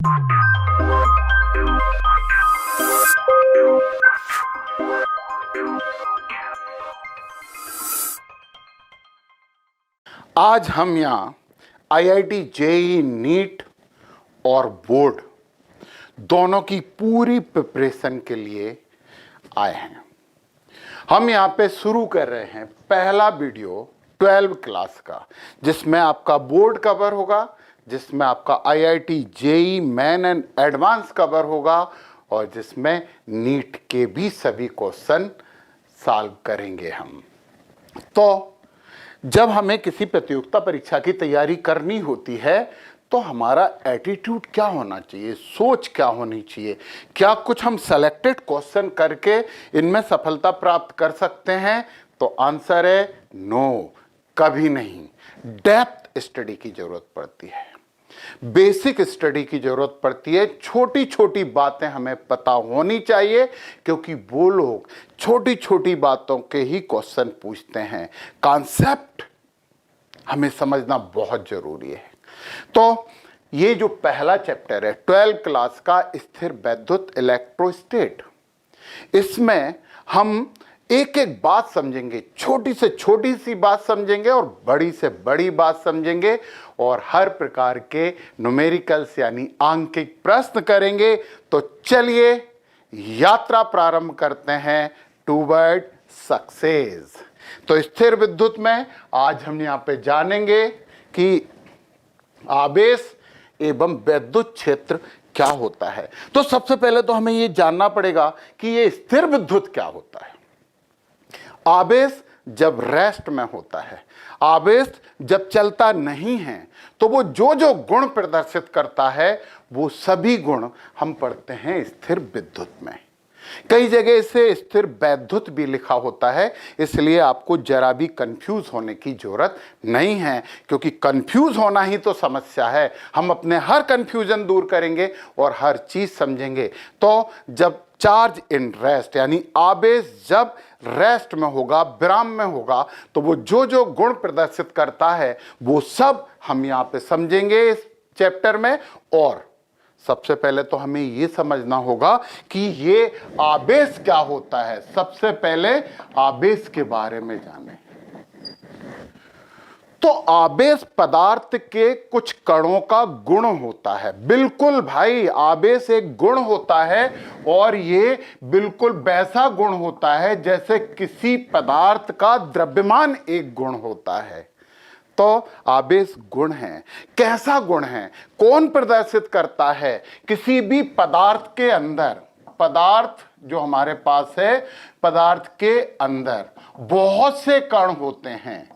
आज हम यहाँ आईआईटी जेईई नीट और बोर्ड दोनों की पूरी प्रिपरेशन के लिए आए हैं। हम यहाँ पे शुरू कर रहे हैं पहला वीडियो 12 क्लास का, जिसमें आपका बोर्ड कवर होगा, जिसमें आपका IIT JEE main and advance cover होगा और जिसमें नीट के भी सभी क्वेश्चन सॉल्व करेंगे हम। तो जब हमें किसी प्रतियोगिता परीक्षा की तैयारी करनी होती है तो हमारा एटीट्यूड क्या होना चाहिए, सोच क्या होनी चाहिए, क्या कुछ हम सेलेक्टेड क्वेश्चन करके इनमें सफलता प्राप्त कर सकते हैं? तो आंसर है नो, कभी नहीं। डेप्थ स्टडी की जरूरत पड़ती है, बेसिक स्टडी की जरूरत पड़ती है। छोटी छोटी बातें हमें पता होनी चाहिए, क्योंकि वो लोग छोटी छोटी बातों के ही क्वेश्चन पूछते हैं। कॉन्सेप्ट हमें समझना बहुत जरूरी है। तो ये जो पहला चैप्टर है 12 क्लास का, स्थिर वैद्युत इलेक्ट्रोस्टेट, इसमें हम एक एक बात समझेंगे, छोटी से छोटी सी बात समझेंगे और बड़ी से बड़ी बात समझेंगे, और हर प्रकार के न्यूमेरिकल्स यानी आंकिक प्रश्न करेंगे। तो चलिए यात्रा प्रारंभ करते हैं टूवर्ड सक्सेस। तो स्थिर विद्युत में आज हम यहाँ पे जानेंगे कि आवेश एवं विद्युत क्षेत्र क्या होता है। तो सबसे पहले तो हमें ये जानना पड़ेगा कि ये स्थिर विद्युत क्या होता है। आवेश जब रेस्ट में होता है, आवेश जब चलता नहीं है, तो वो जो जो गुण प्रदर्शित करता है वो सभी गुण हम पढ़ते हैं स्थिर विद्युत में। कई जगह इसे स्थिर वैद्युत भी लिखा होता है, इसलिए आपको जरा भी कंफ्यूज होने की जरूरत नहीं है, क्योंकि कंफ्यूज होना ही तो समस्या है। हम अपने हर कंफ्यूजन दूर करेंगे और हर चीज समझेंगे। तो जब चार्ज इन रेस्ट यानी आवेश जब रेस्ट में होगा, विराम में होगा, तो वो जो जो गुण प्रदर्शित करता है वो सब हम यहाँ पे समझेंगे इस चैप्टर में। और सबसे पहले तो हमें ये समझना होगा कि ये आवेश क्या होता है। सबसे पहले आवेश के बारे में जानें। तो आवेश पदार्थ के कुछ कणों का गुण होता है। बिल्कुल भाई, आवेश एक गुण होता है, और ये बिल्कुल वैसा गुण होता है जैसे किसी पदार्थ का द्रव्यमान एक गुण होता है। तो आवेश गुण है। कैसा गुण है, कौन प्रदर्शित करता है? किसी भी पदार्थ के अंदर, पदार्थ जो हमारे पास है, पदार्थ के अंदर बहुत से कण होते हैं।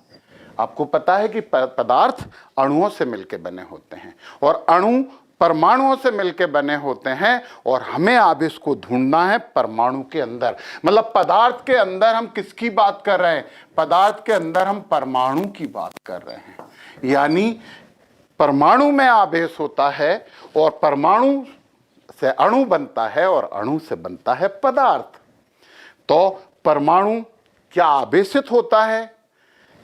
आपको पता है कि पदार्थ अणुओं से मिलकर बने होते हैं और अणु परमाणुओं से मिलकर बने होते हैं, और हमें आवेश को ढूंढना है परमाणु के अंदर। मतलब पदार्थ के अंदर हम किसकी बात कर रहे हैं? पदार्थ के अंदर हम परमाणु की बात कर रहे हैं। यानी परमाणु में आवेश होता है और परमाणु से अणु बनता है और अणु से बनता है पदार्थ। तो परमाणु क्या आवेशित होता है?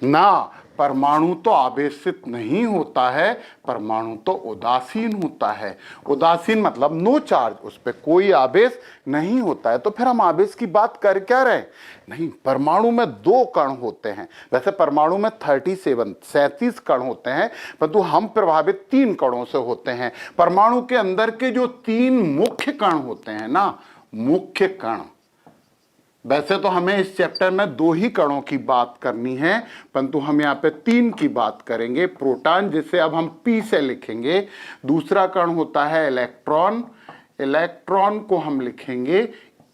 ना, परमाणु तो आवेशित नहीं होता है, परमाणु तो उदासीन होता है। उदासीन मतलब नो चार्ज, उस पर कोई आवेश नहीं होता है। तो फिर हम आवेश की बात कर क्या रहे? नहीं, परमाणु में 2 कण होते हैं। वैसे परमाणु में 37 कण होते हैं, परंतु हम प्रभावित 3 कणों से होते हैं। परमाणु के अंदर के जो 3 मुख्य कण होते हैं ना, मुख्य कण, वैसे तो हमें इस चैप्टर में 2 ही कणों की बात करनी है, परंतु हम यहाँ पे 3 की बात करेंगे। प्रोटॉन, जिसे अब हम P से लिखेंगे। दूसरा कण होता है इलेक्ट्रॉन, इलेक्ट्रॉन को हम लिखेंगे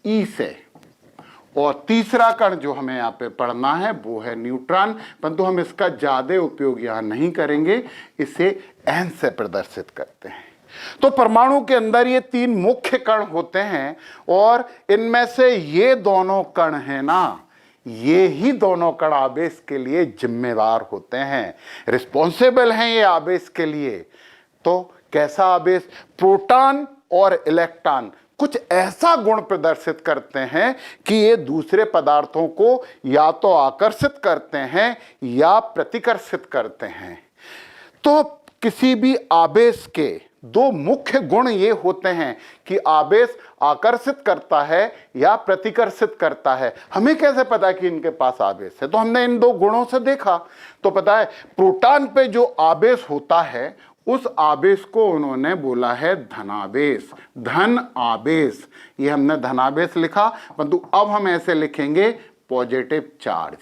E से। और तीसरा कण जो हमें यहाँ पे पढ़ना है वो है न्यूट्रॉन, परंतु हम इसका ज्यादा उपयोग यहाँ नहीं करेंगे, इसे N से प्रदर्शित करते हैं। तो परमाणु के अंदर ये 3 मुख्य कण होते हैं, और इनमें से ये दोनों कण हैं ना, ये ही दोनों कण आवेश के लिए जिम्मेदार होते हैं, रिस्पॉन्सिबल हैं ये आवेश के लिए। तो कैसा आवेश? प्रोटॉन और इलेक्ट्रॉन कुछ ऐसा गुण प्रदर्शित करते हैं कि ये दूसरे पदार्थों को या तो आकर्षित करते हैं या प्रतिकर्षित करते हैं। तो किसी भी आवेश के दो मुख्य गुण ये होते हैं कि आवेश आकर्षित करता है या प्रतिकर्षित करता है। हमें कैसे पता कि इनके पास आवेश है? तो हमने इन दो गुणों से देखा तो पता है प्रोटॉन पे जो आवेश होता है उस आवेश को उन्होंने बोला है धनावेश, धन आवेश। ये हमने धनावेश लिखा, परंतु अब हम ऐसे लिखेंगे पॉजिटिव चार्ज,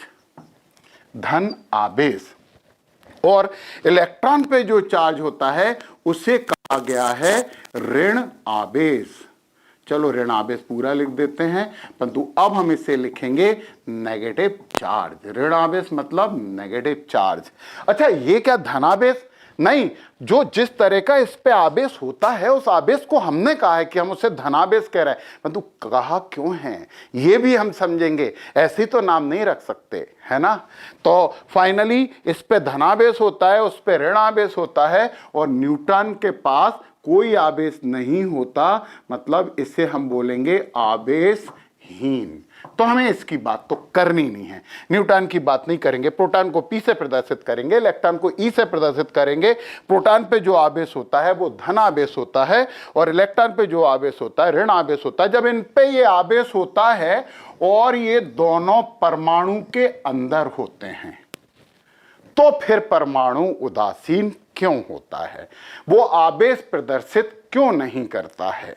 धन आवेश। और इलेक्ट्रॉन पे जो चार्ज होता है उसे कहा गया है ऋण आवेश। चलो ऋण आवेश पूरा लिख देते हैं, परंतु अब हम इसे लिखेंगे नेगेटिव चार्ज। ऋण आवेश मतलब नेगेटिव चार्ज। अच्छा, ये क्या धनावेश? नहीं, जो जिस तरह का इस पे आवेश होता है उस आवेश को हमने कहा है कि हम उसे धनावेश कह रहे हैं, परंतु कहा क्यों है ये भी हम समझेंगे। ऐसी तो नाम नहीं रख सकते, है ना। तो फाइनली इस पे धनावेश होता है, उस पे ऋण आवेश होता है, और न्यूटन के पास कोई आवेश नहीं होता, मतलब इसे हम बोलेंगे आवेशहीन। तो हमें इसकी बात तो करनी नहीं है, न्यूटन की बात नहीं करेंगे। प्रोटॉन को P से प्रदर्शित करेंगे, इलेक्ट्रॉन को E से प्रदर्शित करेंगे। प्रोटॉन पे जो आवेश होता है वो धन आवेश होता है, और इलेक्ट्रॉन पे जो आवेश होता है ऋण आवेश होता है। जब इन पे ये आवेश होता है और ये दोनों परमाणु के अंदर होते हैं, तो फिर परमाणु उदासीन क्यों होता है? वो आवेश प्रदर्शित क्यों नहीं करता है?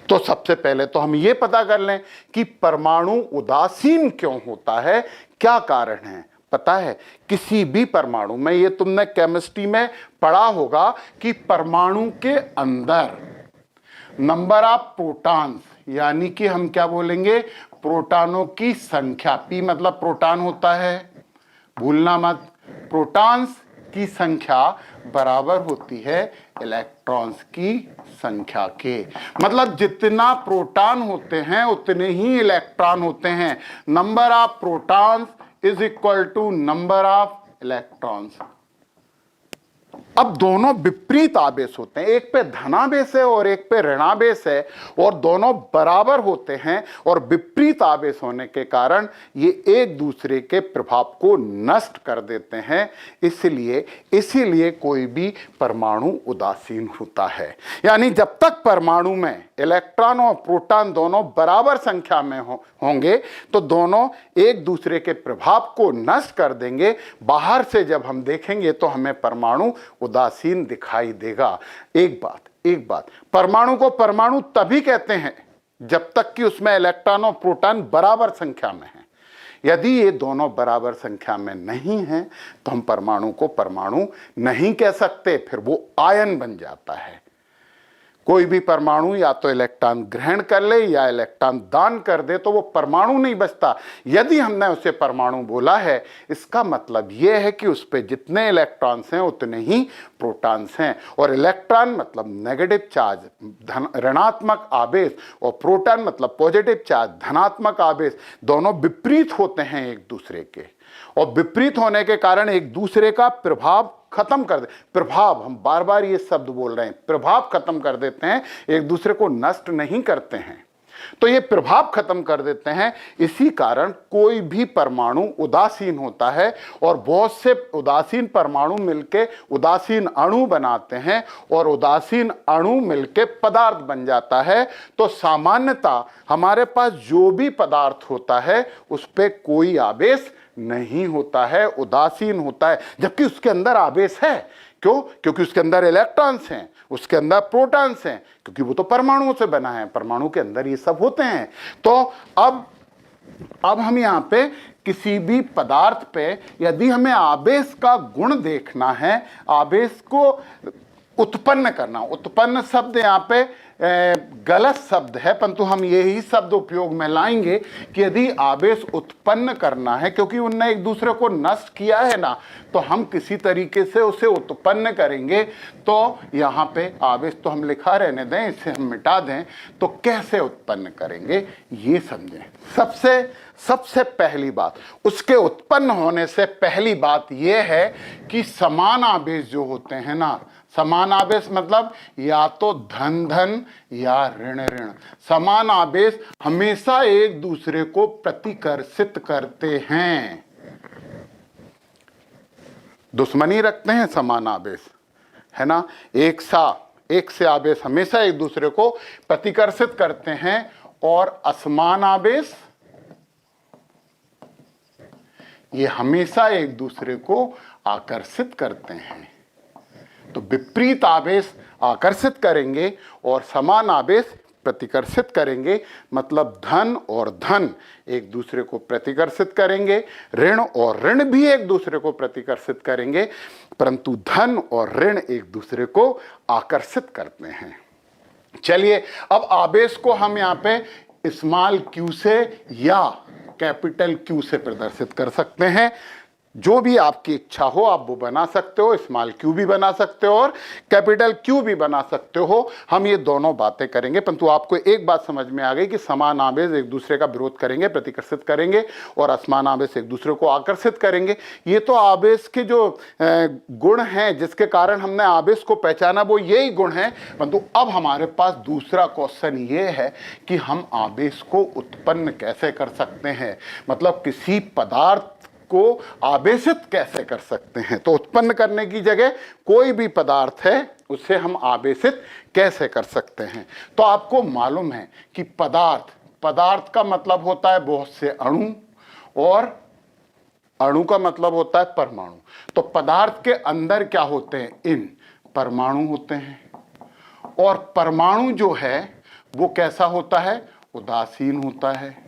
तो सबसे पहले तो हम ये पता कर लें कि परमाणु उदासीन क्यों होता है, क्या कारण है। पता है, किसी भी परमाणु में, ये तुमने केमिस्ट्री में पढ़ा होगा कि परमाणु के अंदर नंबर ऑफ प्रोटॉन्स, यानी कि हम क्या बोलेंगे, प्रोटॉनों की संख्या। पी मतलब प्रोटॉन होता है, भूलना मत। प्रोटॉन्स की संख्या बराबर होती है इलेक्ट्रॉन्स की संख्या के। मतलब जितना प्रोटॉन होते हैं उतने ही इलेक्ट्रॉन होते हैं। Number of protons is equal to number of electrons. अब दोनों विपरीत आवेश होते हैं, एक पे धनावेश है और एक पे ऋणावेश है, और दोनों बराबर होते हैं, और विपरीत आवेश होने के कारण ये एक दूसरे के प्रभाव को नष्ट कर देते हैं। इसीलिए कोई भी परमाणु उदासीन होता है। यानी जब तक परमाणु में इलेक्ट्रॉन और प्रोटॉन दोनों बराबर संख्या में होंगे तो दोनों एक दूसरे के प्रभाव को नष्ट कर देंगे। बाहर से जब हम देखेंगे तो हमें परमाणु उदासीन दिखाई देगा। एक बात, परमाणु को परमाणु तभी कहते हैं जब तक कि उसमें इलेक्ट्रॉन और प्रोटॉन बराबर संख्या में है। यदि ये दोनों बराबर संख्या में नहीं हैं तो हम परमाणु को परमाणु नहीं कह सकते, फिर वो आयन बन जाता है। कोई भी परमाणु या तो इलेक्ट्रॉन ग्रहण कर ले या इलेक्ट्रॉन दान कर दे तो वो परमाणु नहीं बचता। यदि हमने उसे परमाणु बोला है, इसका मतलब यह है कि उस पे जितने इलेक्ट्रॉन्स हैं उतने ही प्रोटॉन्स हैं। और इलेक्ट्रॉन मतलब नेगेटिव चार्ज, ऋणात्मक आवेश, और प्रोटॉन मतलब पॉजिटिव चार्ज, धनात्मक आवेश, दोनों विपरीत होते हैं एक दूसरे के, और विपरीत होने के कारण एक दूसरे का प्रभाव खत्म कर दे। प्रभाव, हम बार बार ये शब्द बोल रहे हैं, प्रभाव खत्म कर देते हैं, एक दूसरे को नष्ट नहीं करते हैं। तो ये प्रभाव खत्म कर देते हैं। इसी कारण कोई भी परमाणु उदासीन होता है, और बहुत से उदासीन परमाणु मिलके उदासीन अणु बनाते हैं, और उदासीन अणु मिलके पदार्थ बन जाता है। तो सामान्यतः हमारे पास जो भी पदार्थ होता है उस पे कोई आवेश नहीं होता है, उदासीन होता है, जबकि उसके अंदर आवेश है। क्यों? क्योंकि उसके अंदर इलेक्ट्रॉन्स हैं, उसके अंदर प्रोटॉन्स हैं, क्योंकि वो तो परमाणुओं से बना है, परमाणु के अंदर ये सब होते हैं। तो अब हम यहाँ पे किसी भी पदार्थ पे यदि हमें आवेश का गुण देखना है, आवेश को उत्पन्न करना, उत्पन्न शब्द यहाँ पे गलत शब्द है, परंतु हम यही शब्द उपयोग में लाएंगे कि यदि आवेश उत्पन्न करना है, क्योंकि उनने एक दूसरे को नष्ट किया है ना, तो हम किसी तरीके से उसे उत्पन्न करेंगे। तो यहाँ पे आवेश तो हम लिखा रहने दें, इसे हम मिटा दें, तो कैसे उत्पन्न करेंगे ये समझें। सबसे पहली बात, उसके उत्पन्न होने से पहली बात यह है कि समान आवेश जो होते हैं ना, समान आवेश मतलब या तो धन धन या ऋण ऋण, समान आवेश हमेशा एक दूसरे को प्रतिकर्षित करते हैं, दुश्मनी रखते हैं समान आवेश, है ना। एक से आवेश हमेशा एक दूसरे को प्रतिकर्षित करते हैं और असमान आवेश ये हमेशा एक दूसरे को आकर्षित करते हैं। तो विपरीत आवेश आकर्षित करेंगे और समान आवेश प्रतिकर्षित करेंगे, मतलब धन और धन एक दूसरे को प्रतिकर्षित करेंगे, ऋण और ऋण भी एक दूसरे को प्रतिकर्षित करेंगे, परंतु धन और ऋण एक दूसरे को आकर्षित करते हैं। चलिए अब आवेश को हम यहाँ पे स्मॉल क्यू से या कैपिटल क्यू से प्रदर्शित कर सकते हैं। जो भी आपकी इच्छा हो आप वो बना सकते हो, स्मॉल क्यू भी बना सकते हो और कैपिटल क्यू भी बना सकते हो। हम ये दोनों बातें करेंगे, परंतु आपको एक बात समझ में आ गई कि समान आवेश एक दूसरे का विरोध करेंगे, प्रतिकर्षित करेंगे और असमान आवेश एक दूसरे को आकर्षित करेंगे। ये तो आवेश के जो गुण हैं जिसके कारण हमने आवेश को पहचाना वो यही गुण है। परंतु अब हमारे पास दूसरा क्वेश्चन ये है कि हम आवेश को उत्पन्न कैसे कर सकते हैं, मतलब किसी पदार्थ को आवेशित कैसे कर सकते हैं। तो उत्पन्न करने की जगह कोई भी पदार्थ है उसे हम आवेशित कैसे कर सकते हैं। तो आपको मालूम है कि पदार्थ का मतलब होता है बहुत से अणु और अणु का मतलब होता है परमाणु। तो पदार्थ के अंदर क्या होते हैं, इन परमाणु होते हैं और परमाणु जो है वो कैसा होता है, उदासीन होता है।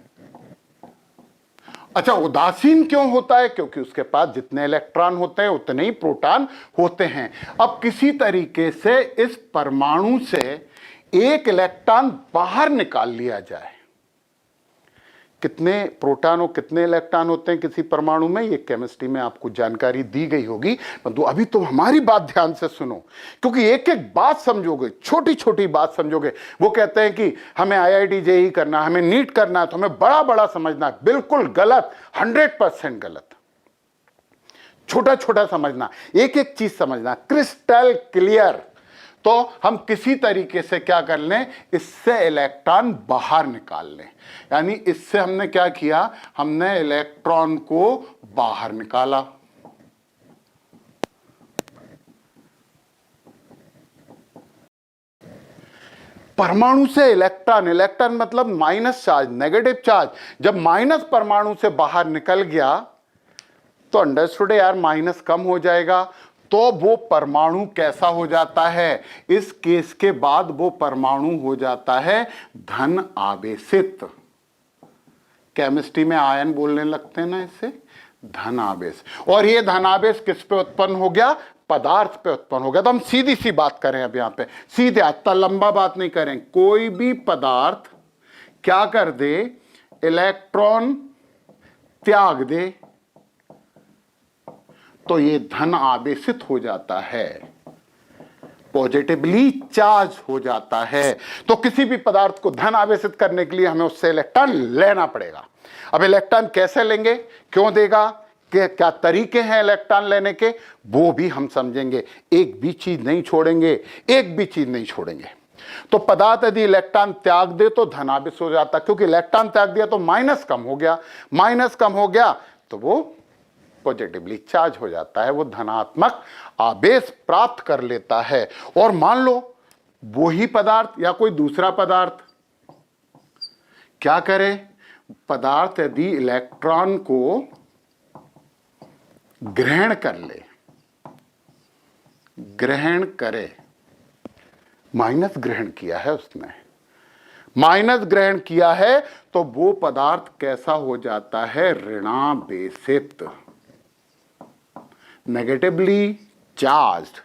अच्छा, उदासीन क्यों होता है, क्योंकि उसके पास जितने इलेक्ट्रॉन होते हैं उतने ही प्रोटॉन होते हैं। अब किसी तरीके से इस परमाणु से एक इलेक्ट्रॉन बाहर निकाल लिया जाए। कितने प्रोटॉन और कितने इलेक्ट्रॉन होते हैं किसी परमाणु में, ये केमिस्ट्री में आपको जानकारी दी गई होगी, परंतु अभी तो हमारी बात ध्यान से सुनो, क्योंकि एक एक बात समझोगे, छोटी छोटी बात समझोगे। वो कहते हैं कि हमें IIT JEE करना, हमें नीट करना है तो हमें बड़ा बड़ा समझना है। बिल्कुल गलत, 100% गलत। छोटा छोटा समझना, एक एक चीज समझना, क्रिस्टल क्लियर। तो हम किसी तरीके से क्या कर लें, इससे इलेक्ट्रॉन बाहर निकाल लें। यानी इससे हमने क्या किया, हमने इलेक्ट्रॉन को बाहर निकाला। परमाणु से इलेक्ट्रॉन मतलब माइनस चार्ज, नेगेटिव चार्ज, जब माइनस परमाणु से बाहर निकल गया तो अंडरस्टूड है यार, माइनस कम हो जाएगा। तो वो परमाणु कैसा हो जाता है, इस केस के बाद वो परमाणु हो जाता है धन आवेशित। केमिस्ट्री में आयन बोलने लगते हैं ना इससे, धन आवेश। और ये धन आवेश किस पे उत्पन्न हो गया, पदार्थ पे उत्पन्न हो गया। तो हम सीधी सी बात करें अब यहां पे, सीधे, इतना लंबा बात नहीं करें। कोई भी पदार्थ क्या कर दे, इलेक्ट्रॉन त्याग दे तो ये धन आवेशित हो जाता है, पॉजिटिवली चार्ज हो जाता है। तो किसी भी पदार्थ को धन आवेशित करने के लिए हमें उससे इलेक्ट्रॉन लेना पड़ेगा। अब इलेक्ट्रॉन कैसे लेंगे, क्यों देगा, क्या तरीके हैं इलेक्ट्रॉन लेने के, वो भी हम समझेंगे। एक भी चीज नहीं छोड़ेंगे, एक भी चीज नहीं छोड़ेंगे। तो पदार्थ यदि इलेक्ट्रॉन त्याग दे तो धन आवेश हो जाता, क्योंकि इलेक्ट्रॉन त्याग दिया तो माइनस कम हो गया, माइनस कम हो गया तो वो पॉजिटिवली चार्ज हो जाता है, वो धनात्मक आवेश प्राप्त कर लेता है। और मान लो वही पदार्थ या कोई दूसरा पदार्थ क्या करे, पदार्थ यदि इलेक्ट्रॉन को ग्रहण कर ले, ग्रहण करे, माइनस ग्रहण किया है उसने, माइनस ग्रहण किया है, तो वो पदार्थ कैसा हो जाता है, ऋणावेशित, नेगेटिवली चार्ज्ड।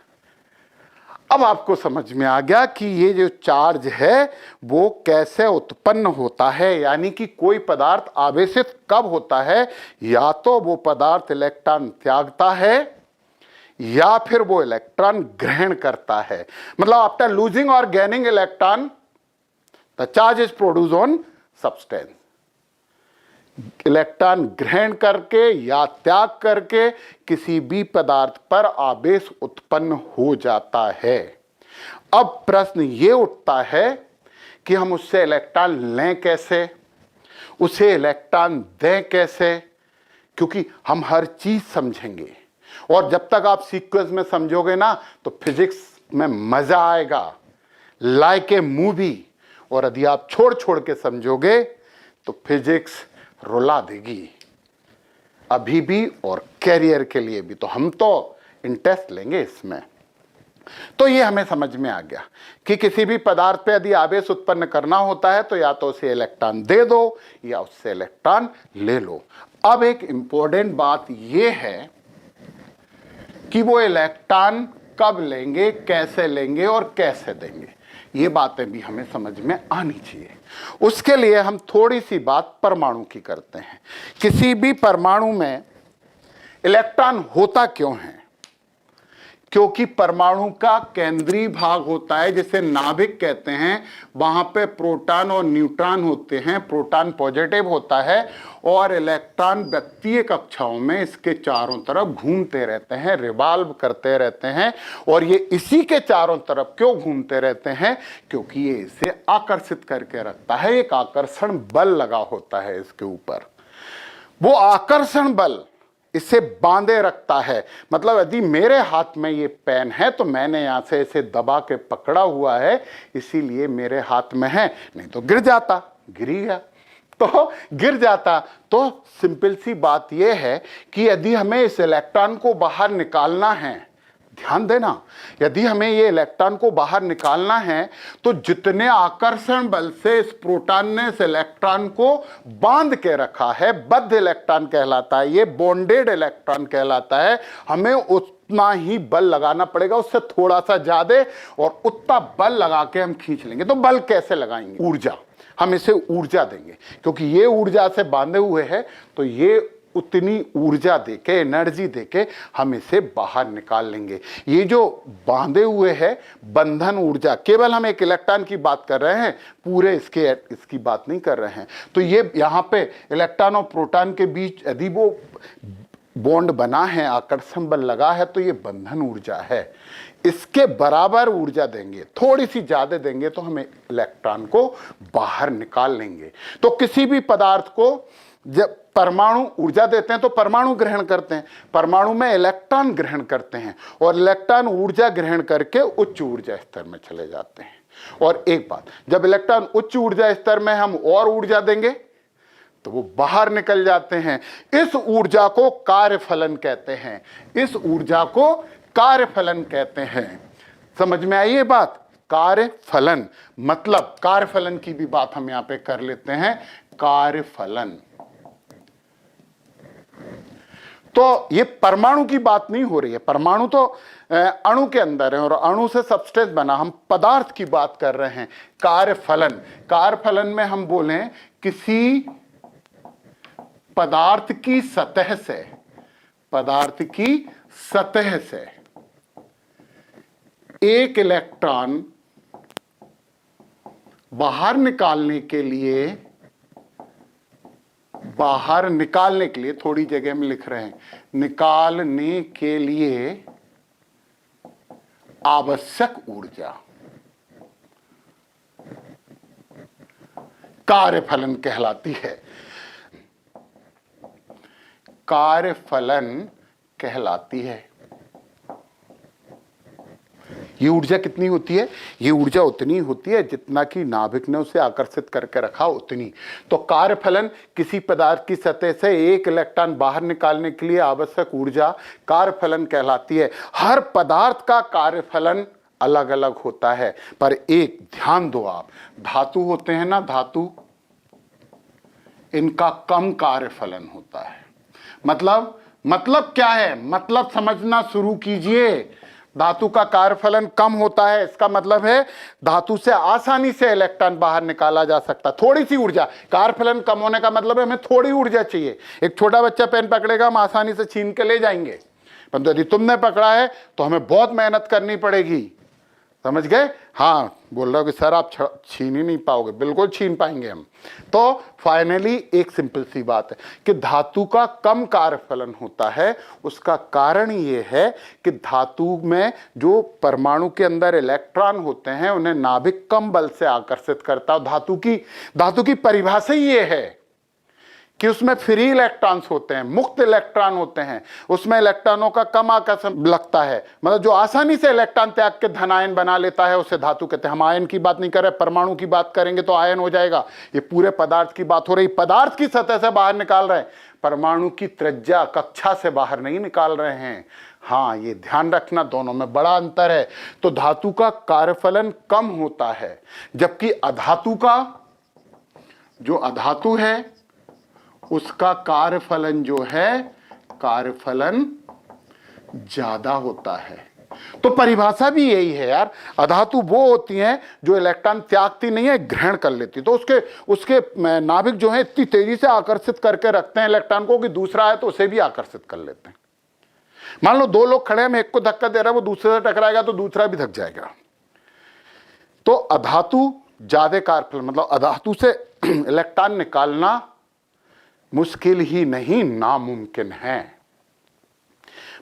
अब आपको समझ में आ गया कि ये जो चार्ज है वो कैसे उत्पन्न होता है। यानी कि कोई पदार्थ आवेशित कब होता है, या तो वो पदार्थ इलेक्ट्रॉन त्यागता है या फिर वो इलेक्ट्रॉन ग्रहण करता है। मतलब आफ्टर लूजिंग और gaining electron the charge is produce on substance. Electron ग्रहण करके या त्याग करके किसी भी पदार्थ पर आवेश उत्पन्न हो जाता है। अब प्रश्न ये उठता है कि हम उससे इलेक्ट्रॉन लें कैसे, उसे इलेक्ट्रॉन दें कैसे, क्योंकि हम हर चीज समझेंगे। और जब तक आप सीक्वेंस में समझोगे ना तो फिजिक्स में मजा आएगा, लाइक ए मूवी। और यदि आप छोड़ छोड़ के समझोगे तो फिजिक्स रुला देगी अभी भी और कैरियर के लिए भी। तो हम तो इंटरेस्ट लेंगे इसमें। तो ये हमें समझ में आ गया कि किसी भी पदार्थ पे यदि आवेश उत्पन्न करना होता है तो या तो उसे इलेक्ट्रॉन दे दो या उससे इलेक्ट्रॉन ले लो। अब एक इंपॉर्टेंट बात ये है कि वो इलेक्ट्रॉन कब लेंगे, कैसे लेंगे और कैसे देंगे, ये बातें भी हमें समझ में आनी चाहिए। उसके लिए हम थोड़ी सी बात परमाणु की करते हैं। किसी भी परमाणु में इलेक्ट्रॉन होता क्यों है? क्योंकि परमाणु का केंद्रीय भाग होता है जिसे नाभिक कहते हैं, वहां पे प्रोटॉन और न्यूट्रॉन होते हैं। प्रोटॉन पॉजिटिव होता है और इलेक्ट्रॉन वृत्तीय कक्षाओं में इसके चारों तरफ घूमते रहते हैं, रिवॉल्व करते रहते हैं। और ये इसी के चारों तरफ क्यों घूमते रहते हैं? क्योंकि ये इसे आकर्षित करके रखता है, एक आकर्षण बल लगा होता है इसके ऊपर। वो आकर्षण बल इसे बांधे रखता है। मतलब यदि मेरे हाथ में ये पेन है तो मैंने यहां से इसे दबा के पकड़ा हुआ है, इसीलिए मेरे हाथ में है, नहीं तो गिर जाता, गिर गया तो गिर जाता। तो सिंपल सी बात यह है कि यदि हमें इस इलेक्ट्रॉन को बाहर निकालना है, ध्यान देना, यदि हमें ये इलेक्ट्रॉन को बाहर निकालना है तो जितने आकर्षण बल से इस प्रोटॉन ने इस इलेक्ट्रॉन को बांध के रखा है, बद्ध इलेक्ट्रॉन कहलाता है, ये बॉन्डेड इलेक्ट्रॉन कहलाता है, हमें उतना ही बल लगाना पड़ेगा, उससे थोड़ा सा ज्यादा, और उतना बल लगा के हम खींच लेंगे। तो बल कैसे लगाएंगे? ऊर्जा, हम इसे ऊर्जा देंगे, क्योंकि ये ऊर्जा से बांधे हुए है, तो ये उतनी ऊर्जा देके, एनर्जी देके हम इसे बाहर निकाल लेंगे। ये जो बांधे हुए है बंधन ऊर्जा, केवल हम एक इलेक्ट्रॉन की बात कर रहे हैं, पूरे इसकी बात नहीं कर रहे हैं। तो ये यहाँ पे इलेक्ट्रॉन और प्रोटॉन के बीच यदि वो बॉन्ड बना है, आकर्षण बल लगा है, तो ये बंधन ऊर्जा है। इसके बराबर ऊर्जा देंगे, थोड़ी सी ज्यादा देंगे तो हमें इलेक्ट्रॉन को बाहर निकाल लेंगे। तो किसी भी पदार्थ को जब परमाणु ऊर्जा देते हैं तो परमाणु ग्रहण करते हैं, परमाणु में इलेक्ट्रॉन ग्रहण करते हैं, और इलेक्ट्रॉन ऊर्जा ग्रहण करके उच्च ऊर्जा स्तर में चले जाते हैं। और एक बात, जब इलेक्ट्रॉन उच्च ऊर्जा स्तर में हम और ऊर्जा देंगे तो वो बाहर निकल जाते हैं। इस ऊर्जा को कार्यफलन कहते हैं, इस ऊर्जा को कार्यफलन कहते हैं। समझ में आई ये बात? कार्यफलन मतलब, कार्यफलन की भी बात हम यहां पे कर लेते हैं। कार्यफलन तो ये परमाणु की बात नहीं हो रही है, परमाणु तो अणु के अंदर है और अणु से सबस्टेंस बना, हम पदार्थ की बात कर रहे हैं। कार्यफलन, कार्यफलन में हम बोले किसी पदार्थ की सतह से, पदार्थ की सतह से एक इलेक्ट्रॉन बाहर निकालने के लिए, बाहर निकालने के लिए, थोड़ी जगह में लिख रहे हैं, निकालने के लिए आवश्यक ऊर्जा कार्यफलन कहलाती है। कार्यफलन कहलाती है। ये ऊर्जा कितनी होती है? ये ऊर्जा उतनी होती है जितना कि नाभिक ने उसे आकर्षित करके रखा, उतनी। तो कार्यफलन किसी पदार्थ की सतह से एक इलेक्ट्रॉन बाहर निकालने के लिए आवश्यक ऊर्जा कार्यफलन कहलाती है। हर पदार्थ का कार्यफलन अलग अलग होता है, पर एक ध्यान दो आप, धातु होते हैं ना, धातु, इनका कम कार्यफलन होता है। मतलब क्या है? मतलब समझना शुरू कीजिए। धातु का कार्यफलन कम होता है, इसका मतलब है धातु से आसानी से इलेक्ट्रॉन बाहर निकाला जा सकता, थोड़ी सी ऊर्जा। कार्यफलन कम होने का मतलब है हमें थोड़ी ऊर्जा चाहिए। एक छोटा बच्चा पेन पकड़ेगा, हम आसानी से छीन के ले जाएंगे, परंतु यदि तुमने पकड़ा है तो हमें बहुत मेहनत करनी पड़ेगी। समझ गए? हाँ, बोल रहा हूं कि सर आप छीन ही नहीं पाओगे। बिल्कुल छीन पाएंगे हम। तो फाइनली एक सिंपल सी बात है कि धातु का कम कार्यफलन होता है। उसका कारण ये है कि धातु में जो परमाणु के अंदर इलेक्ट्रॉन होते हैं उन्हें नाभिक कम बल से आकर्षित करता है। धातु की परिभाषा ये है कि उसमें फ्री इलेक्ट्रॉन्स होते हैं, मुक्त इलेक्ट्रॉन होते हैं, उसमें इलेक्ट्रॉनों का कम आकर्षण लगता है, मतलब जो आसानी से इलेक्ट्रॉन त्याग के धन आयन बना लेता है उसे धातु कहते हैं। हम आयन की बात नहीं कर रहे, परमाणु की बात करेंगे तो आयन हो जाएगा। ये पूरे पदार्थ की बात हो रही, पदार्थ की सतह से बाहर निकाल रहे हैं, परमाणु की त्रिज्या कक्षा से बाहर नहीं निकाल रहे हैं। हाँ, ये ध्यान रखना, दोनों में बड़ा अंतर है। तो धातु का कार्यफलन कम होता है, जबकि अधातु का, जो अधातु है उसका कार्यफलन जो है, कार्यफलन ज्यादा होता है। तो परिभाषा भी यही है यार, अधातु वो होती हैं जो इलेक्ट्रॉन त्यागती नहीं है, ग्रहण कर लेती। तो उसके नाभिक जो है इतनी तेजी से आकर्षित करके रखते हैं इलेक्ट्रॉन को कि दूसरा है तो उसे भी आकर्षित कर लेते हैं। मान लो दो लोग खड़े हैं, मैं एक को धक्का दे रहा है, वो दूसरे से टकराएगा तो दूसरा भी धक जाएगा। तो अधातु ज्यादा कार्यफलन, मतलब अधातु से इलेक्ट्रॉन निकालना मुश्किल ही नहीं, नामुमकिन है,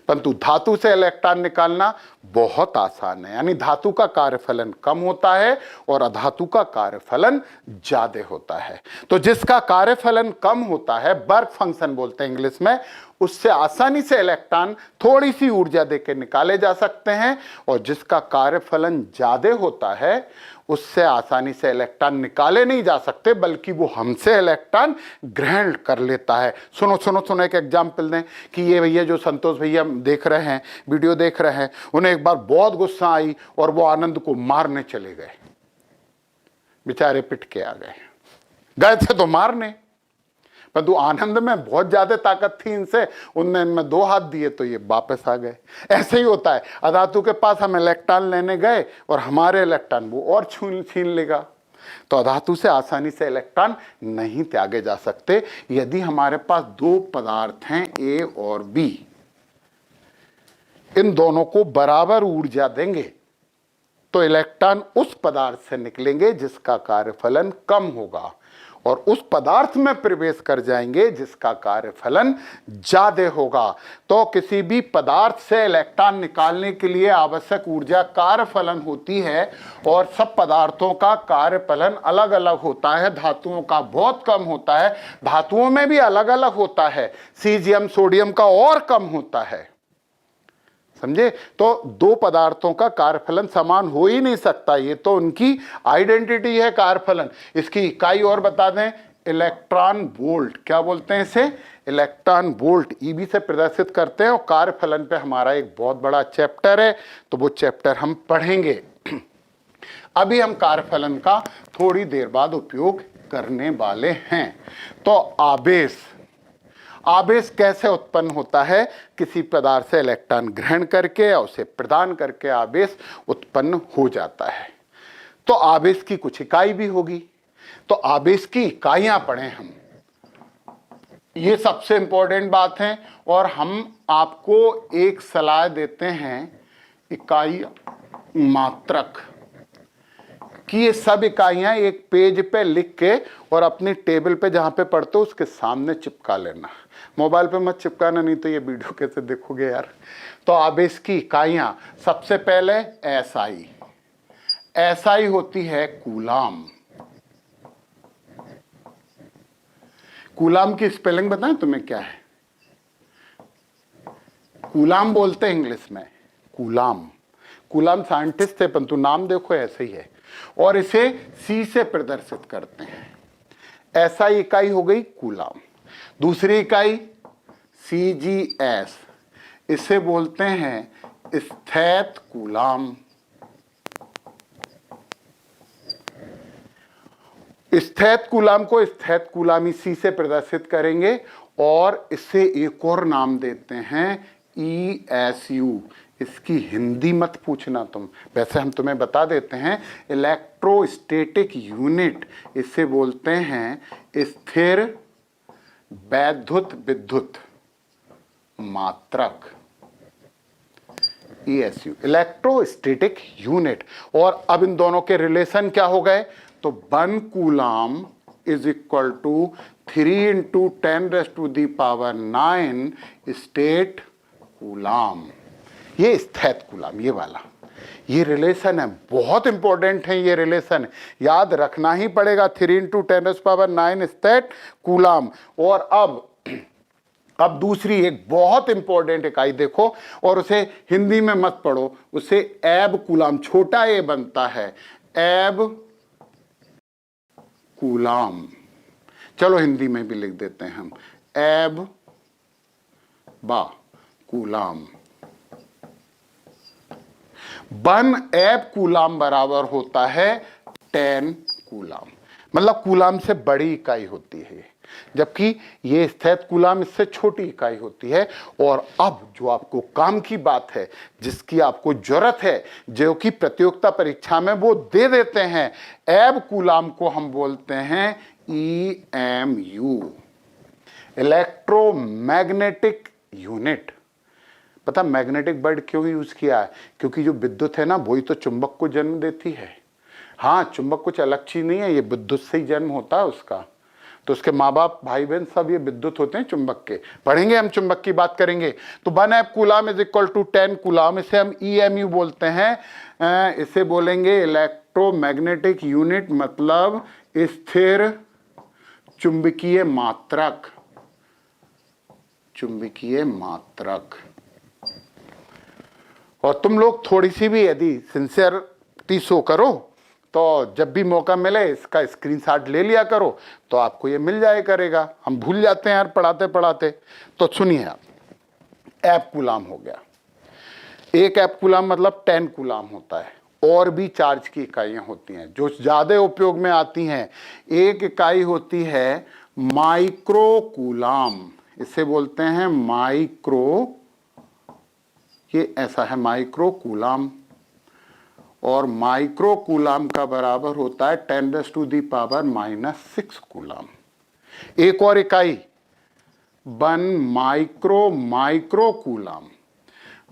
परंतु धातु से इलेक्ट्रॉन निकालना बहुत आसान है। यानी धातु का कार्यफलन कम होता है और अधातु का कार्यफलन ज्यादा होता है। तो जिसका कार्यफलन कम होता है, बर्क फंक्शन बोलते हैं इंग्लिश में, उससे आसानी से इलेक्ट्रॉन थोड़ी सी ऊर्जा देकर निकाले जा सकते हैं, और जिसका कार्यफलन ज्यादा होता है उससे आसानी से इलेक्ट्रॉन निकाले नहीं जा सकते, बल्कि वो हमसे इलेक्ट्रॉन ग्रहण कर लेता है। सुनो सुनो सुनो, एक एग्जाम्पल दें कि ये भैया जो संतोष भैया देख रहे हैं, वीडियो देख रहे हैं, उन्हें एक बार बहुत गुस्सा आई और वो आनंद को मारने चले गए। बेचारे पिट के आ गए थे तो मारने, परंतु आनंद में बहुत ज्यादा ताकत थी इनसे, उनने इनमें दो हाथ दिए तो ये वापस आ गए। ऐसे ही होता है, अधातु के पास हम इलेक्ट्रॉन लेने गए और हमारे इलेक्ट्रॉन वो और छीन लेगा। तो अधातु से आसानी से इलेक्ट्रॉन नहीं त्यागे जा सकते। यदि हमारे पास दो पदार्थ हैं ए और बी, इन दोनों को बराबर ऊर्जा देंगे तो इलेक्ट्रॉन उस पदार्थ से निकलेंगे जिसका कार्यफलन कम होगा, और उस पदार्थ में प्रवेश कर जाएंगे जिसका कार्यफलन ज्यादा होगा। तो किसी भी पदार्थ से इलेक्ट्रॉन निकालने के लिए आवश्यक ऊर्जा कार्यफलन होती है, और सब पदार्थों का कार्यफलन अलग अलग होता है। धातुओं का बहुत कम होता है, धातुओं में भी अलग अलग होता है, सीजियम सोडियम का और कम होता है, समझे। तो दो पदार्थों का कार्यफलन समान हो ही नहीं सकता, ये तो उनकी आइडेंटिटी है कार्यफलन। इसकी इकाई और बता दें, इलेक्ट्रॉन वोल्ट, क्या बोलते हैं इसे, इलेक्ट्रॉन वोल्ट, ईबी से प्रदर्शित करते हैं। और कार्यफलन पे हमारा एक बहुत बड़ा चैप्टर है, तो वो चैप्टर हम पढ़ेंगे। अभी हम कार्यफलन का थोड़ी देर बाद उपयोग करने वाले हैं। तो आवेश कैसे उत्पन्न होता है, किसी पदार्थ से इलेक्ट्रॉन ग्रहण करके या उसे प्रदान करके आवेश उत्पन्न हो जाता है। तो आवेश की कुछ इकाई भी होगी, तो आवेश की इकाइयां पढ़ें हम, ये सबसे इंपॉर्टेंट बात है। और हम आपको एक सलाह देते हैं इकाई मात्रक कि ये सब इकाइयां एक पेज पे लिख के और अपनी टेबल पे जहां पे पढ़ते हो उसके सामने चिपका लेना। मोबाइल पे मत चिपकाना, नहीं तो ये वीडियो कैसे देखोगे यार। तो आवेश की इकाइयां, सबसे पहले एसआई, एसआई होती है कूलाम। कूलाम की स्पेलिंग बताएं तुम्हें क्या है, कूलाम बोलते हैं इंग्लिश में, कूलाम। कूलाम साइंटिस्ट थे, परंतु नाम देखो ऐसे ही है, और इसे सी से प्रदर्शित करते हैं। ऐसा इकाई हो गई कूलाम। दूसरी इकाई CgS, इसे बोलते हैं स्थैत कूलाम। स्थैत कूलाम को स्थैत कूलामी सी से प्रदर्शित करेंगे, और इसे एक और नाम देते हैं ESU। इसकी हिंदी मत पूछना तुम, वैसे हम तुम्हें बता देते हैं। इलेक्ट्रोस्टैटिक यूनिट, इसे बोलते हैं स्थिर वैद्युत विद्युत मात्रक, ESU, इलेक्ट्रोस्टैटिक यूनिट। और अब इन दोनों के रिलेशन क्या हो गए, तो 1 coulomb is equal to 3 × 10⁻⁹ stat coulomb. ये स्थैत कूलाम, ये वाला। ये रिलेशन है, बहुत इंपॉर्टेंट है ये रिलेशन, याद रखना ही पड़ेगा। 3 × 10⁹ इज दैट कूलाम। और अब दूसरी एक बहुत इंपॉर्टेंट इकाई देखो, और उसे हिंदी में मत पढ़ो, उसे एब कूलाम, छोटा ए बनता है, एब कूलाम। चलो हिंदी में भी लिख देते हैं हम, एब बा कूलाम। 1 एब कूलाम बराबर होता है 10 कूलाम, मतलब कूलाम से बड़ी इकाई होती है, जबकि ये स्थैत कूलाम इससे छोटी इकाई होती है। और अब जो आपको काम की बात है, जिसकी आपको जरूरत है, जो कि प्रतियोगिता परीक्षा में वो दे देते हैं, एब कूलाम को हम बोलते हैं EMU, इलेक्ट्रोमैग्नेटिक यूनिट। पता मैग्नेटिक वर्ड क्यों यूज किया है? क्योंकि जो विद्युत है ना, वही तो चुंबक को जन्म देती है। हाँ, चुंबक कुछ अलग चीज नहीं है, ये विद्युत से ही जन्म होता है उसका। तो उसके माँ बाप, भाई बहन सब ये विद्युत होते हैं चुंबक के। पढ़ेंगे हम, चुंबक की बात करेंगे। तो 1 ab coulomb is equal to 10 coulomb, इसे हम EMU बोलते हैं। इसे बोलेंगे इलेक्ट्रोमैग्नेटिक यूनिट, मतलब स्थिर चुंबकीय मात्रक, चुंबकीय मात्रक। और तुम लोग थोड़ी सी भी यदि सिंसियरिटी शो करो, तो जब भी मौका मिले इसका स्क्रीनशॉट ले लिया करो, तो आपको ये मिल जाए करेगा। हम भूल जाते हैं यार पढ़ाते पढ़ाते। तो सुनिए आप, एब कूलाम हो गया, 1 एब कूलाम मतलब 10 कूलाम होता है। और भी चार्ज की इकाइयां होती हैं जो ज्यादा उपयोग में आती हैं। एक इकाई होती है माइक्रो कूलाम, इसे बोलते हैं माइक्रो, ये ऐसा है माइक्रो कूलाम। और माइक्रो कूलाम का बराबर होता है 10⁻⁻⁻⁶ कूलाम। एक और इकाई 1 माइक्रो कूलाम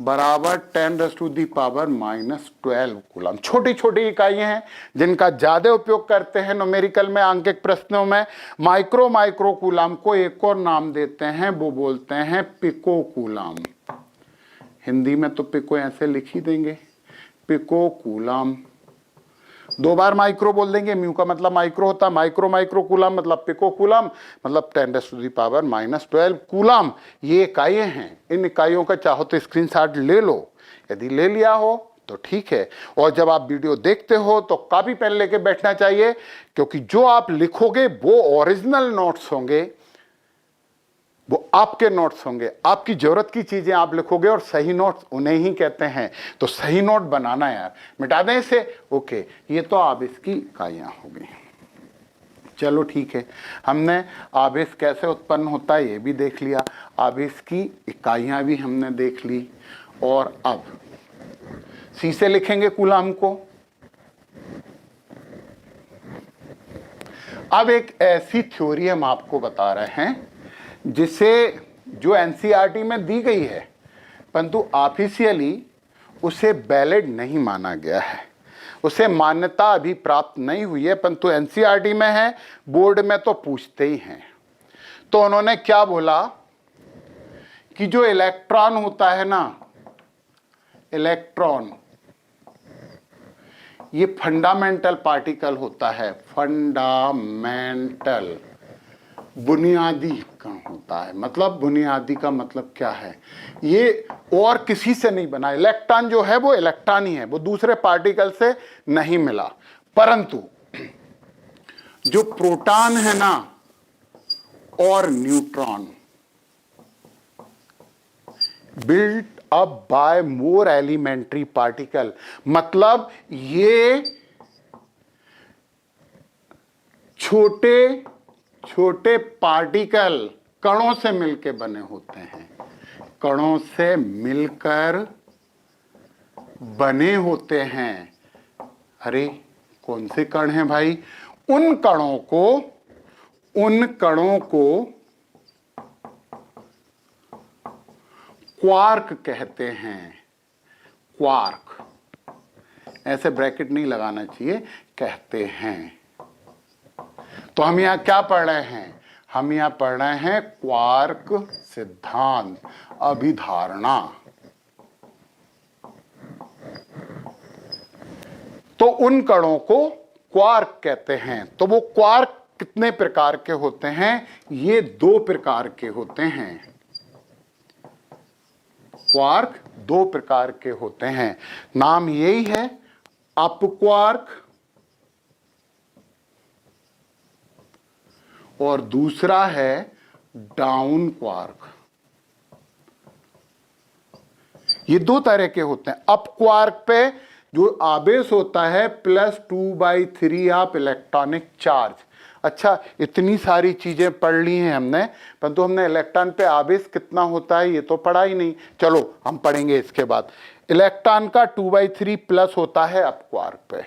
बराबर 10⁻⁻12 कूलाम। छोटी छोटी इकाइयां हैं जिनका ज्यादा उपयोग करते हैं न्यूमेरिकल में, आंकिक प्रश्नों में। माइक्रो कूलाम को एक और नाम देते हैं, वो बोलते हैं पिको कूलाम। हिंदी में तो पिको ऐसे लिख ही देंगे, पिको कूलाम। 2 बार माइक्रो बोल देंगे, म्यू का मतलब माइक्रो होता है, माइक्रो कूलाम मतलब पिको कूलाम, मतलब 10⁻⁻12 कूलाम। ये इकाइयां हैं, इन इकाइयों का चाहो तो स्क्रीनशॉट ले लो, यदि ले लिया हो तो ठीक है। और जब आप वीडियो देखते हो तो कॉपी पेन लेके बैठना चाहिए, क्योंकि जो आप लिखोगे वो ओरिजिनल नोट्स होंगे, वो आपके नोट्स होंगे, आपकी जरूरत की चीजें आप लिखोगे, और सही नोट्स उन्हें ही कहते हैं। तो सही नोट बनाना यार, मिटा दें इसे। ओके, ये तो आवेश की इकाइयां हो गई। चलो ठीक है, हमने आवेश कैसे उत्पन्न होता है ये भी देख लिया, आवेश की इकाइयां भी हमने देख ली। और अब सी से लिखेंगे कूलाम को। अब एक ऐसी थ्योरी हम आपको बता रहे हैं जिसे, जो एनसीईआरटी में दी गई है, परंतु ऑफिशियली उसे वैलिड नहीं माना गया है, उसे मान्यता अभी प्राप्त नहीं हुई है, परंतु एनसीईआरटी में है, बोर्ड में तो पूछते ही हैं। तो उन्होंने क्या बोला कि जो इलेक्ट्रॉन होता है ना, इलेक्ट्रॉन ये फंडामेंटल पार्टिकल होता है, फंडामेंटल, बुनियादी कण होता है। मतलब बुनियादी का मतलब क्या है, ये और किसी से नहीं बना। इलेक्ट्रॉन जो है वो इलेक्ट्रॉन ही है, वो दूसरे पार्टिकल से नहीं मिला। परंतु जो प्रोटॉन है ना और neutron, built up by more elementary particle, मतलब ये छोटे छोटे पार्टिकल कणों से मिलकर बने होते हैं, कणों से मिलकर बने होते हैं। अरे कौन से कण हैं भाई? उन कणों को क्वार्क कहते हैं। क्वार्क, ऐसे ब्रैकेट नहीं लगाना चाहिए, कहते हैं। तो हम यहां क्या पढ़ रहे हैं? हम यहां पढ़ रहे हैं क्वार्क सिद्धांत, अभिधारणा। तो उन कणों को क्वार्क कहते हैं। तो वो क्वार्क कितने प्रकार के होते हैं? ये 2 प्रकार के होते हैं। क्वार्क 2 प्रकार के होते हैं। नाम यही है, अप क्वार्क और दूसरा है डाउन क्वार्क। ये 2 तरह के होते हैं। अप क्वार्क पे जो आवेश होता है +2/3 ऑफ इलेक्ट्रॉनिक चार्ज। अच्छा, इतनी सारी चीजें पढ़ ली हैं हमने, परंतु हमने इलेक्ट्रॉन पे आवेश कितना होता है ये तो पढ़ा ही नहीं। चलो हम पढ़ेंगे इसके बाद। इलेक्ट्रॉन का 2/3 प्लस होता है अप क्वार्क पे,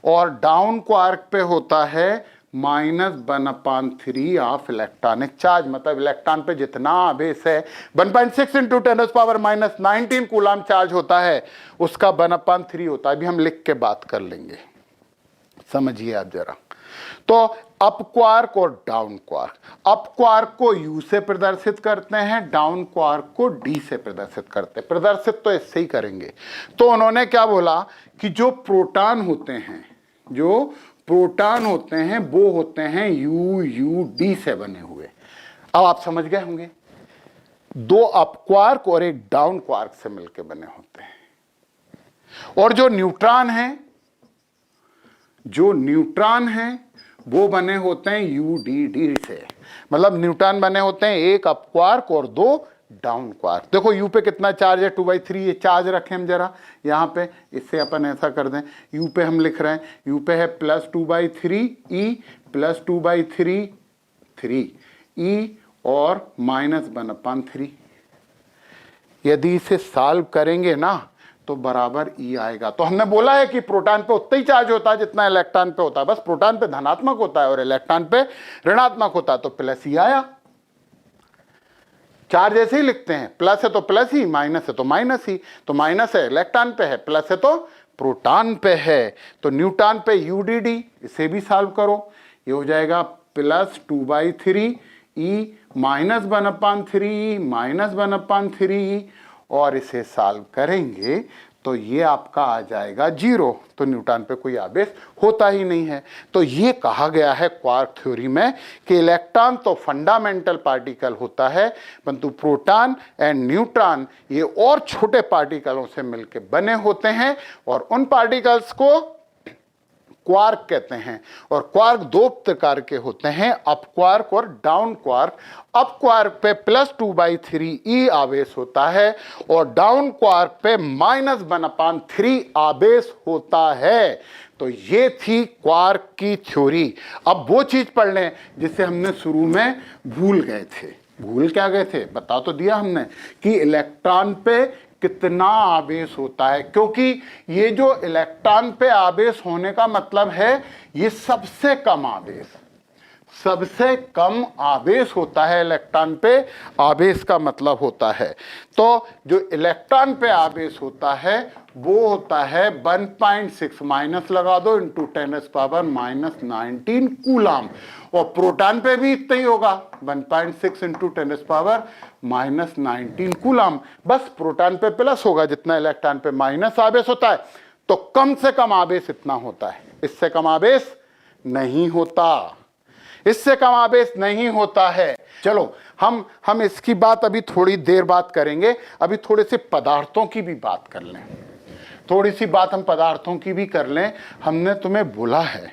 और डाउन क्वार्क पे होता है -1/3 ऑफ इलेक्ट्रॉनिक चार्ज। मतलब इलेक्ट्रॉन पे जितना आवेश है 1.6 × 10⁻⁻19 कूलम चार्ज होता है, उसका 1/3 होता है। अभी हम लिख के बात कर लेंगे, समझिए आप जरा। तो अप क्वार्क और डाउन क्वार्क, अप क्वार्क को U से प्रदर्शित करते हैं, डाउन क्वार्क को D से प्रदर्शित करते हैं। प्रदर्शित तो इससे ही करेंगे। तो उन्होंने क्या बोला कि जो प्रोटॉन होते हैं, जो प्रोटॉन होते हैं वो होते हैं UUD से बने हुए। अब आप समझ गए होंगे, 2 अप क्वार्क और एक डाउन क्वार्क से मिलकर बने होते हैं। और जो न्यूट्रॉन हैं वो बने होते हैं UDD से। मतलब न्यूट्रॉन बने होते हैं एक अप क्वार्क और 2 डाउन क्वार्क। देखो U पे कितना चार्ज है, 2/3। ये चार्ज रखें हम जरा यहाँ पे, इससे अपन ऐसा कर दें, U पे हम लिख रहे हैं, U पे है +2/3 E +2/3 3 E और -1/3। यदि इसे सॉल्व करेंगे ना तो बराबर E आएगा। तो हमने बोला है कि प्रोटॉन पे उतना ही चार्ज होता है जितना इलेक्ट्रॉन पे होता है, बस प्रोटॉन पे धनात्मक होता है और इलेक्ट्रॉन पे ऋणात्मक होता है। तो +E आया। चार्ज ऐसे ही लिखते हैं, प्लस है तो प्लस ही, माइनस है तो माइनस ही। तो माइनस है इलेक्ट्रॉन पे है, प्लस है तो प्रोटॉन पे है। तो न्यूट्रॉन पे UDD, इसे भी सॉल्व करो। ये हो जाएगा +2/3 E -1/3 -1/3, और इसे सॉल्व करेंगे तो ये आपका आ जाएगा 0। तो न्यूट्रॉन पे कोई आवेश होता ही नहीं है। तो ये कहा गया है क्वार्क थ्योरी में कि इलेक्ट्रॉन तो फंडामेंटल पार्टिकल होता है, परंतु प्रोटॉन एंड न्यूट्रॉन ये और छोटे पार्टिकलों से मिलकर बने होते हैं, और उन पार्टिकल्स को क्वार्क कहते हैं। और क्वार्क 2 प्रकार के होते हैं, अप क्वार्क और डाउन क्वार्क। अप क्वार्क पे +2/3 E आवेश होता है और डाउन क्वार्क पे -1/3 आवेश होता है। तो ये थी क्वार्क की थ्योरी। अब वो चीज पढ़ लें जिसे हमने शुरू में भूल गए थे। भूल क्या गए थे? बता तो दिया हमने कि इलेक्ट्रॉन पे कितना आवेश होता है, क्योंकि ये जो इलेक्ट्रॉन पे आवेश होने का मतलब है ये सबसे कम आवेश होता है। इलेक्ट्रॉन पे आवेश का मतलब होता है, तो जो इलेक्ट्रॉन पे आवेश होता है वो होता है 1.6 माइनस लगा दो × 10⁻⁻19 कूलम, और प्रोटॉन पे भी इतना ही होगा 1.6 × 10⁻⁻19 कूलम। बस प्रोटॉन पे प्लस होगा जितना इलेक्ट्रॉन पे माइनस आवेश होता है। तो कम से कम आवेश इतना होता है, इससे कम आवेश नहीं होता, इससे कम आवेश नहीं होता है। चलो हम इसकी बात अभी थोड़ी देर बाद करेंगे। अभी थोड़े से पदार्थों की भी बात कर लें, थोड़ी सी बात हम पदार्थों की भी कर लें। हमने तुम्हें बोला है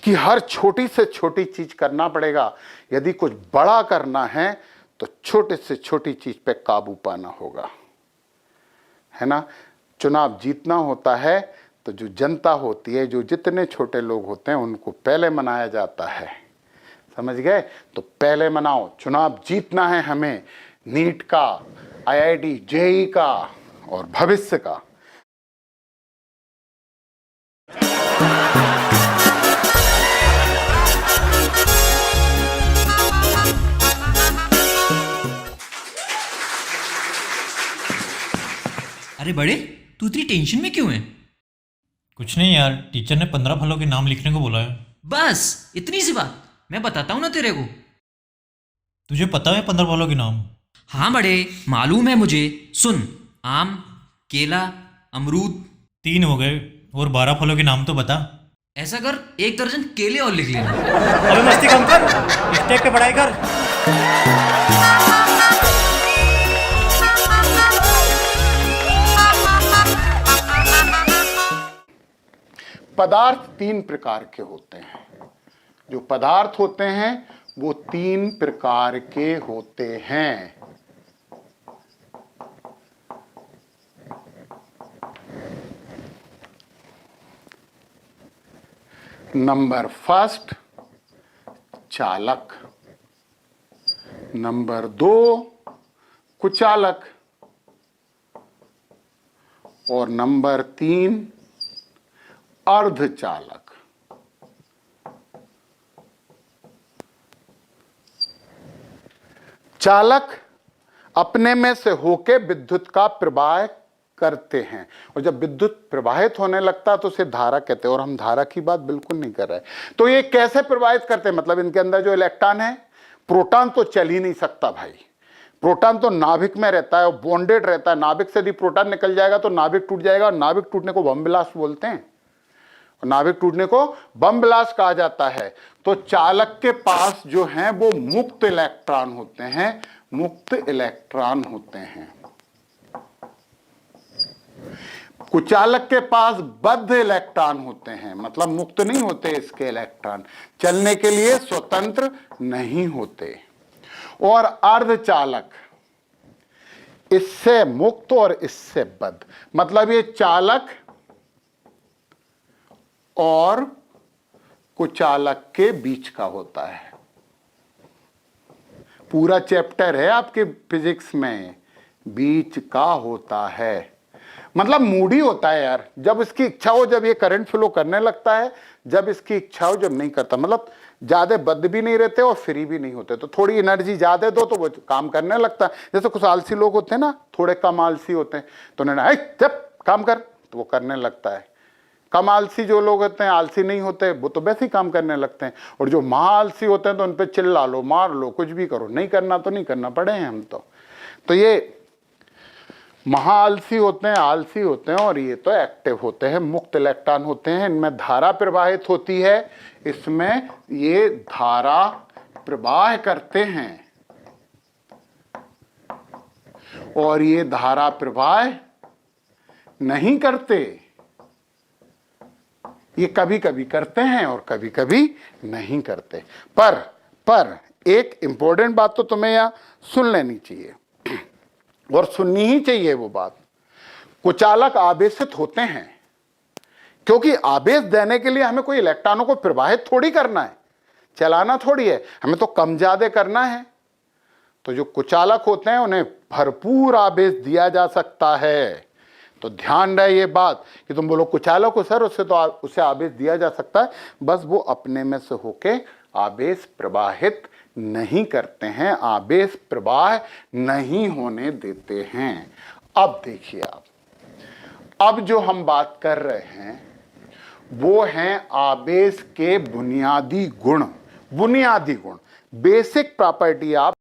कि हर छोटी से छोटी चीज करना पड़ेगा। यदि कुछ बड़ा करना है तो छोटे से छोटी चीज पे काबू पाना होगा, है ना। चुनाव जीतना होता है तो जो जनता होती है, जो जितने छोटे लोग होते हैं उनको पहले मनाया जाता है, समझ गए। तो पहले मनाओ, चुनाव जीतना है हमें, नीट का, IIT JEE का और भविष्य का। अरे बड़े, तू इतनी टेंशन में क्यों है? कुछ नहीं यार, टीचर ने 15 फलों के नाम लिखने को बोला है। बस इतनी सी बात, मैं बताता हूँ ना तेरे को। तुझे पता है 15 फलों के नाम? हाँ बड़े, मालूम है मुझे। सुन, आम, केला, अमरूद। 3 हो गए, और 12 फलों के नाम तो बता। ऐसा कर, 1 दर्जन केले और लिख लेना। अबे मस्ती कम कर, स्टेप पे पढ़ाई कर। पदार्थ 3 प्रकार के होते हैं। जो पदार्थ होते हैं वो 3 प्रकार के होते हैं। नंबर फर्स्ट, चालक। नंबर 2, कुचालक। और नंबर 3, अर्धचालक। चालक अपने में से होके विद्युत का प्रवाह करते हैं, और जब विद्युत प्रवाहित होने लगता है तो उसे धारा कहते हैं, और हम धारा की बात बिल्कुल नहीं कर रहे। तो ये कैसे प्रवाहित करते हैं, मतलब इनके अंदर जो इलेक्ट्रॉन है, प्रोटॉन तो चल ही नहीं सकता भाई। प्रोटॉन तो नाभिक में रहता है और बॉन्डेड रहता है। नाभिक से यदि प्रोटॉन निकल जाएगा तो नाभिक टूट जाएगा, और नाभिक टूटने को बम ब्लास्ट बोलते हैं। नाभिक टूटने को बम ब्लास्ट कहा जाता है। तो चालक के पास जो हैं वो मुक्त इलेक्ट्रॉन होते हैं, मुक्त इलेक्ट्रॉन होते हैं। कुचालक के पास बद्ध इलेक्ट्रॉन होते हैं, मतलब मुक्त नहीं होते इसके इलेक्ट्रॉन, चलने के लिए स्वतंत्र नहीं होते। और अर्धचालक इससे मुक्त और इससे बद्ध, मतलब ये चालक और कुचालक के बीच का होता है। पूरा चैप्टर है आपके फिजिक्स में, बीच का होता है। मतलब मूडी होता है यार, जब इसकी इच्छा हो जब ये करंट फ्लो करने लगता है, जब इसकी इच्छा हो जब नहीं करता। मतलब ज्यादा बद्ध भी नहीं रहते और फ्री भी नहीं होते, तो थोड़ी एनर्जी ज्यादा दो तो वो काम करने लगता है। जैसे कुछ आलसी लोग होते हैं ना, थोड़े कम आलसी होते हैं, तो उन्होंने जब काम कर तो वो करने लगता है। कम आलसी जो लोग होते हैं, आलसी नहीं होते, वो तो वैसे ही काम करने लगते हैं। और जो महाआलसी होते हैं तो उन पर चिल्ला लो, मार लो, कुछ भी करो, नहीं करना तो नहीं करना, पड़े हैं हम तो ये महाआलसी होते हैं, आलसी होते हैं, और ये तो एक्टिव होते हैं, मुक्त इलेक्ट्रॉन होते हैं। इनमें धारा प्रवाहित होती है, इसमें ये धारा प्रवाह करते हैं, और ये धारा प्रवाह नहीं करते। ये कभी कभी करते हैं और कभी कभी नहीं करते। पर एक इंपॉर्टेंट बात तो तुम्हें यहां सुन लेनी चाहिए, और सुननी ही चाहिए वो बात। कुचालक आवेशित होते हैं, क्योंकि आवेश देने के लिए हमें कोई इलेक्ट्रॉनों को प्रवाहित थोड़ी करना है, चलाना थोड़ी है, हमें तो कम ज्यादा करना है। तो जो कुचालक होते हैं उन्हें भरपूर आवेश दिया जा सकता है। तो ध्यान रहे ये बात कि तुम बोलो कुचालक हो सर, उसे आवेश दिया जा सकता है, बस वो अपने में से होके आवेश प्रवाहित नहीं करते हैं, आवेश प्रवाह नहीं होने देते हैं। अब देखिए अब जो हम बात कर रहे हैं वो हैं आवेश के बुनियादी गुण। बुनियादी गुण, बेसिक प्रॉपर्टी। आप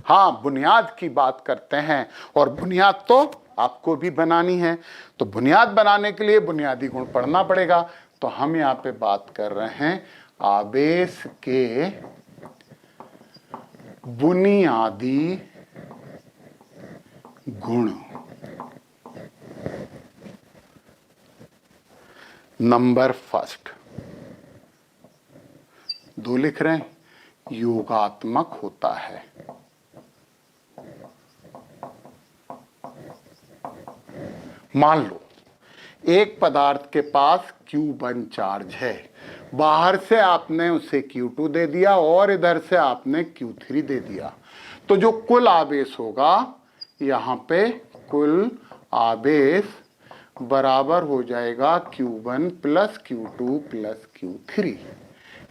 हाँ बुनियाद की बात करते हैं, और बुनियाद तो आपको भी बनानी है, तो बुनियाद बनाने के लिए बुनियादी गुण पढ़ना पड़ेगा। तो हम यहाँ पे बात कर रहे हैं आवेश के बुनियादी गुण। नंबर फर्स्ट, 2 लिख रहे हैं, योगात्मक होता है। मान लो एक पदार्थ के पास Q1 चार्ज है, बाहर से आपने उसे Q2 दे दिया और इधर से आपने Q3 दे दिया, तो जो कुल आवेश होगा यहां पे कुल आवेश बराबर हो जाएगा Q1 plus Q2 plus Q3,